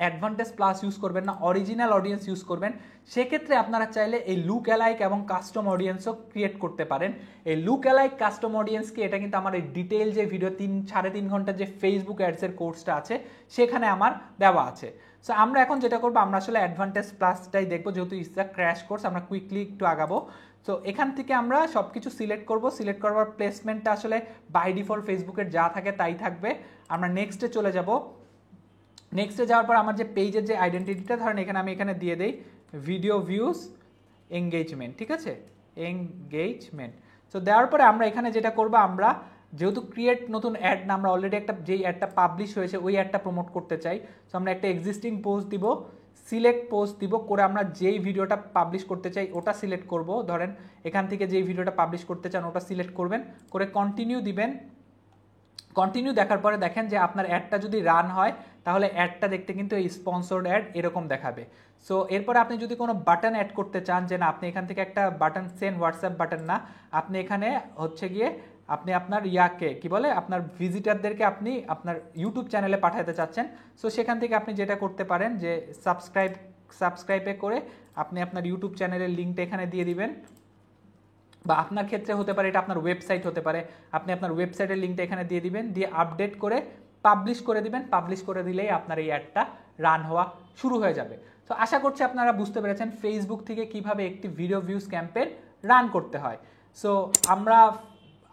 অ্যাডভান্টেজ প্লাস ইউজ করবেন না, অরিজিনাল অডিয়েন্স ইউজ করবেন, সেক্ষেত্রে আপনারা চাইলে এই লুক অ্যালাইক এবং কাস্টম অডিয়েন্সও ক্রিয়েট করতে পারেন। এই লুক অ্যালাইক কাস্টম অডিয়েন্সকে এটা কিন্তু আমার এই ডিটেইল যে ভিডিও 3.5 ঘন্টার যে ফেসবুক অ্যাডসের কোর্সটা আছে সেখানে আমার দেওয়া আছে। সো আমরা এখন যেটা করবো, আমরা আসলে অ্যাডভান্টেজ প্লাসটাই দেখবো, যেহেতু ইটস দ্য ক্র্যাশ কোর্স, আমরা কুইকলি একটু আগাবো। সো এখান থেকে আমরা সব কিছু সিলেক্ট করবো, সিলেক্ট করবার প্লেসমেন্টটা আসলে বাই ডিফল্ট ফেসবুকের যা থাকে তাই থাকবে। আমরা নেক্সটে চলে যাব। নেক্সটে যাওয়ার পর আমার যে পেজের যে আইডেন্টিটিটা ধরেন এখানে আমি এখানে দিয়ে দেই ভিডিও ভিউজ এঙ্গেজমেন্ট, ঠিক আছে, এঙ্গেজমেন্ট। সো দেওয়ার পরে আমরা এখানে যেটা করবো, আমরা যেহেতু ক্রিয়েট নতুন অ্যাড না, আমরা অলরেডি একটা যেই অ্যাডটা পাবলিশ হয়েছে ওই অ্যাডটা প্রমোট করতে চাই। সো আমরা একটা এক্সিস্টিং পোস্ট দিব, সিলেক্ট পোস্ট দিব, করে আমরা যেই ভিডিওটা পাবলিশ করতে চাই ওটা সিলেক্ট করব। ধরেন এখান থেকে যেই ভিডিওটা পাবলিশ করতে চান ওটা সিলেক্ট করবেন, করে কন্টিনিউ দিবেন। কন্টিনিউ দেখার পরে দেখেন যে আপনার অ্যাডটা যদি রান হয় তাহলে অ্যাডটা দেখতে কিন্তু এই স্পন্সর্ড অ্যাড এরকম দেখাবে। সো এরপরে আপনি যদি কোনো বাটন অ্যাড করতে চান, যে না আপনি এখান থেকে একটা বাটন সেন্ড হোয়াটসঅ্যাপ বাটন না, আপনি এখানে হচ্ছে গিয়ে আপনি আপনার ইয়াকে কি বলে আপনার ভিজিটারদেরকে আপনি আপনার ইউটিউব চ্যানেলে পাঠাতে চাচ্ছেন। সো সেখান থেকে আপনি যেটা করতে পারেন যে সাবস্ক্রাইবে করে আপনি আপনার ইউটিউব চ্যানেলের লিঙ্কটা এখানে দিয়ে দিবেন, বা আপনার ক্ষেত্রে হতে পারে এটা আপনার ওয়েবসাইট হতে পারে, আপনি আপনার ওয়েবসাইটের লিঙ্কটা এখানে দিয়ে দিবেন, দিয়ে আপডেট করে পাবলিশ করে দিবেন। পাবলিশ করে দিলেই আপনার এই অ্যাডটা রান হওয়া শুরু হয়ে যাবে। তো আশা করছি আপনারা বুঝতে পেরেছেন ফেসবুক থেকে কিভাবে একটি ভিডিও ভিউজ ক্যাম্পেইন রান করতে হয়। সো আমরা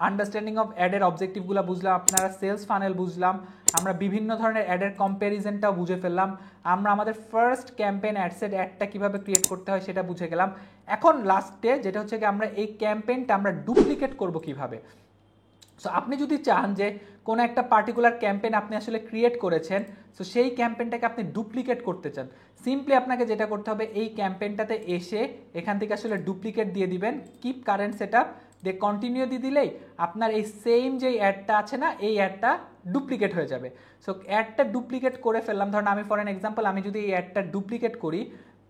আন্ডারস্ট্যান্ডিং অফ অ্যাডের অবজেক্টিভগুলো বুঝলাম, আপনারা সেলস ফানেল বুঝলাম, আমরা বিভিন্ন ধরনের অ্যাডের কম্প্যারিজনটাও বুঝে ফেললাম, আমরা আমাদের ফার্স্ট ক্যাম্পেইন অ্যাডটা কিভাবে ক্রিয়েট করতে হয় সেটা বুঝে গেলাম। এখন লাস্টে যেটা হচ্ছে কি আমরা এই ক্যাম্পেইনটা আমরা ডুপ্লিকেট করব কিভাবে। সো আপনি যদি চান যে কোনো একটা পার্টিকুলার ক্যাম্পেইন আপনি আসলে ক্রিয়েট করেছেন, সো সেই ক্যাম্পেইনটাকে আপনি ডুপ্লিকেট করতে চান, সিম্পলি আপনাকে যেটা করতে হবে এই ক্যাম্পেইনটাতে এসে এখান থেকে আসলে ডুপ্লিকেট দিয়ে দিবেন, কিপ কারেন্ট সেটআপ দিয়ে কন্টিনিউ দিয়ে দিলেই আপনার এই সেম যে অ্যাডটা আছে না এই অ্যাডটা ডুপ্লিকেট হয়ে যাবে। সো অ্যাডটা ডুপ্লিকেট করে ফেললাম, ধরেন আমি ফর এন এক্সাম্পল আমি যদি এই অ্যাডটা ডুপ্লিকেট করি,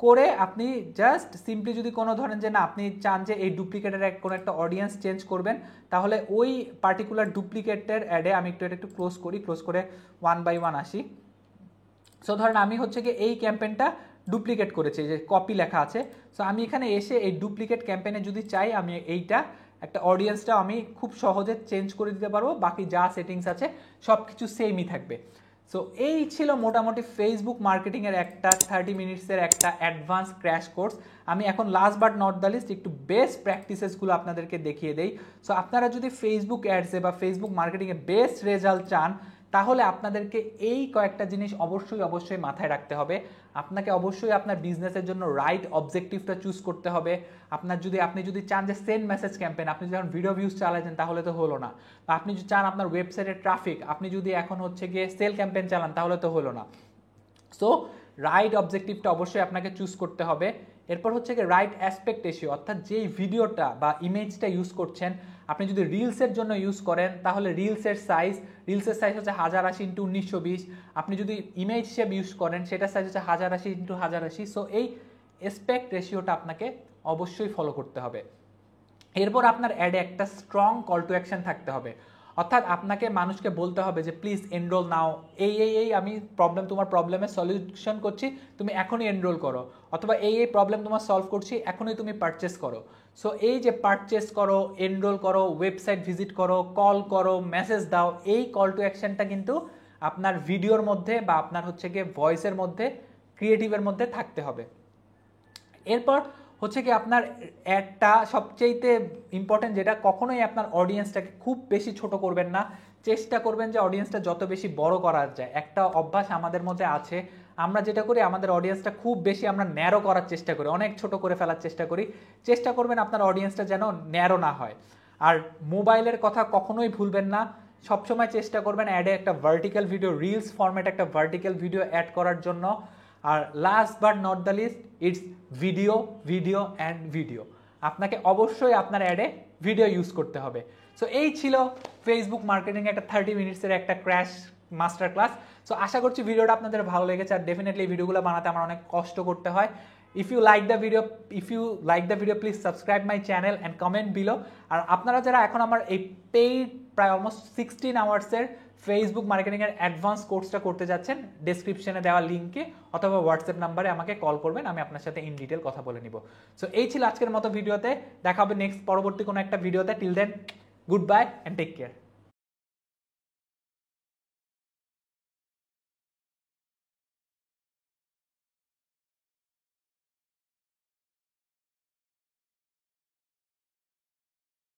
করে আপনি জাস্ট সিম্পলি যদি কোনো ধরেন যে না আপনি চান যে এই ডুপ্লিকেটের কোনো একটা অডিয়েন্স চেঞ্জ করবেন, তাহলে ওই পার্টিকুলার ডুপ্লিকেটের অ্যাডে আমি একটু ক্লোজ করি, ক্লোজ করে 1 by 1 আসি। সো ধরেন আমি হচ্ছে কি এই ক্যাম্পেইনটা ডুপ্লিকেট করেছি, যে কপি লেখা আছে। সো আমি এখানে এসে এই ডুপ্লিকেট ক্যাম্পেইনে যদি চাই আমি এইটা একটা অডিয়েন্সটা আমি খুব সহজে চেঞ্জ করে দিতে পারবো, বাকি যা সেটিংস আছে সব কিছু সেমই থাকবে। সো এই ছিল মোটামুটি ফেসবুক মার্কেটিংয়ের একটা 30 মিনিটসের একটা অ্যাডভান্স ক্র্যাশ কোর্স। আমি এখন last but not the least একটু বেস্ট প্র্যাকটিসেসগুলো আপনাদেরকে দেখিয়ে দেই। সো আপনারা যদি ফেসবুক অ্যাডসে বা ফেসবুক মার্কেটিংয়ে বেস্ট রেজাল্ট চান, তাহলে আপনাদেরকে এই কয়েকটা জিনিস অবশ্যই মাথায় রাখতে হবে। আপনাকে অবশ্যই আপনার বিজনেসের জন্য রাইট অবজেক্টিভটা চুজ করতে হবে। আপনি যদি চান যে সেন্ড মেসেজ ক্যাম্পেইন, আপনি যখন ভিডিও ভিউজ চালাচ্ছেন তাহলে তো হলো না, বা আপনি যদি চান আপনার ওয়েবসাইটের ট্রাফিক, আপনি যদি এখন হচ্ছে গিয়ে সেল ক্যাম্পেইন চালান তাহলে তো হলো না। সো রাইট অবজেক্টিভটা অবশ্যই আপনাকে চুজ করতে হবে। এরপর হচ্ছে গিয়ে রাইট অ্যাসপেক্ট রেশিও, অর্থাৎ যেই ভিডিওটা বা ইমেজটা ইউজ করছেন, আপনি যদি রিলসের জন্য ইউজ করেন তাহলে রিলসের সাইজ হচ্ছে 1080x1920। আপনি যদি ইমেজ হিসেবে ইউজ করেন সেটার সাইজ হচ্ছে 1080x1080। সো এই অ্যাসপেক্ট রেশিওটা আপনাকে অবশ্যই ফলো করতে হবে। এরপর আপনার অ্যাডে একটা স্ট্রং কল টু অ্যাকশন থাকতে হবে, অর্থাৎ আপনাকে মানুষকে বলতে হবে যে প্লিজ এনরোল নাও, এই আমি তোমার প্রবলেমের সলিউশন করছি, তুমি এখনই এনরোল করো, অথবা এই প্রবলেম তোমার সলভ করছি, এখনই তুমি পারচেস করো। সো এই যে পারচেস করো, এনরোল করো, ওয়েবসাইট ভিজিট করো, কল করো, মেসেজ দাও, এই কল টু অ্যাকশনটা কিন্তু আপনার ভিডিওর মধ্যে বা আপনার হচ্ছে গিয়ে ভয়েসের মধ্যে, ক্রিয়েটিভের মধ্যে থাকতে হবে। এরপর হচ্ছে কি আপনার অ্যাডটা সবচেয়ে ইম্পর্টেন্ট, যেটা কখনোই আপনার অডিয়েন্সটাকে খুব বেশি ছোট করবেন না, চেষ্টা করবেন যে অডিয়েন্সটা যত বেশি বড় করা যায়। একটা অভ্যাস আমাদের মধ্যে আছে, আমরা যেটা করি আমাদের অডিয়েন্সটা খুব বেশি আমরা ন্যারো করার চেষ্টা করি, অনেক ছোট করে ফেলার চেষ্টা করি। চেষ্টা করবেন আপনার অডিয়েন্সটা যেন ন্যারো না হয়। আর মোবাইলের কথা কখনোই ভুলবেন না, সবসময় চেষ্টা করবেন অ্যাডে একটা ভার্টিক্যাল ভিডিও, রিলস ফরম্যাট একটা ভার্টিক্যাল ভিডিও অ্যাড করার জন্য। আর last but not the least, it's video and video. আপনাকে অবশ্যই আপনার অ্যাডে ভিডিও ইউজ করতে হবে। সো এই ছিল ফেসবুক মার্কেটিং একটা 30 মিনিটসের একটা ক্র্যাশ মাস্টার ক্লাস। সো আশা করছি ভিডিওটা আপনাদের ভালো লেগেছে, আর ডেফিনেটলি ভিডিওগুলো বানাতে আমার অনেক কষ্ট করতে হয়। If you like the video please subscribe my channel and comment below। আর আপনারা যারা এখন আমার এই পেইড প্রায় অলমোস্ট 16 আওয়ার্সের ফেসবুক মার্কেটিংয়ের অ্যাডভান্স কোর্সটা করতে যাচ্ছেন, ডেসক্রিপশনে দেওয়া লিঙ্কে অথবা হোয়াটসঅ্যাপ নাম্বারে আমাকে কল করবেন, আমি আপনার সাথে ইন ডিটেল কথা বলে নিব। সো এই ছিল আজকের মতো ভিডিওতে, দেখা হবে নেক্সট পরবর্তী কোনো একটা ভিডিওতে। Till then good bye and take care.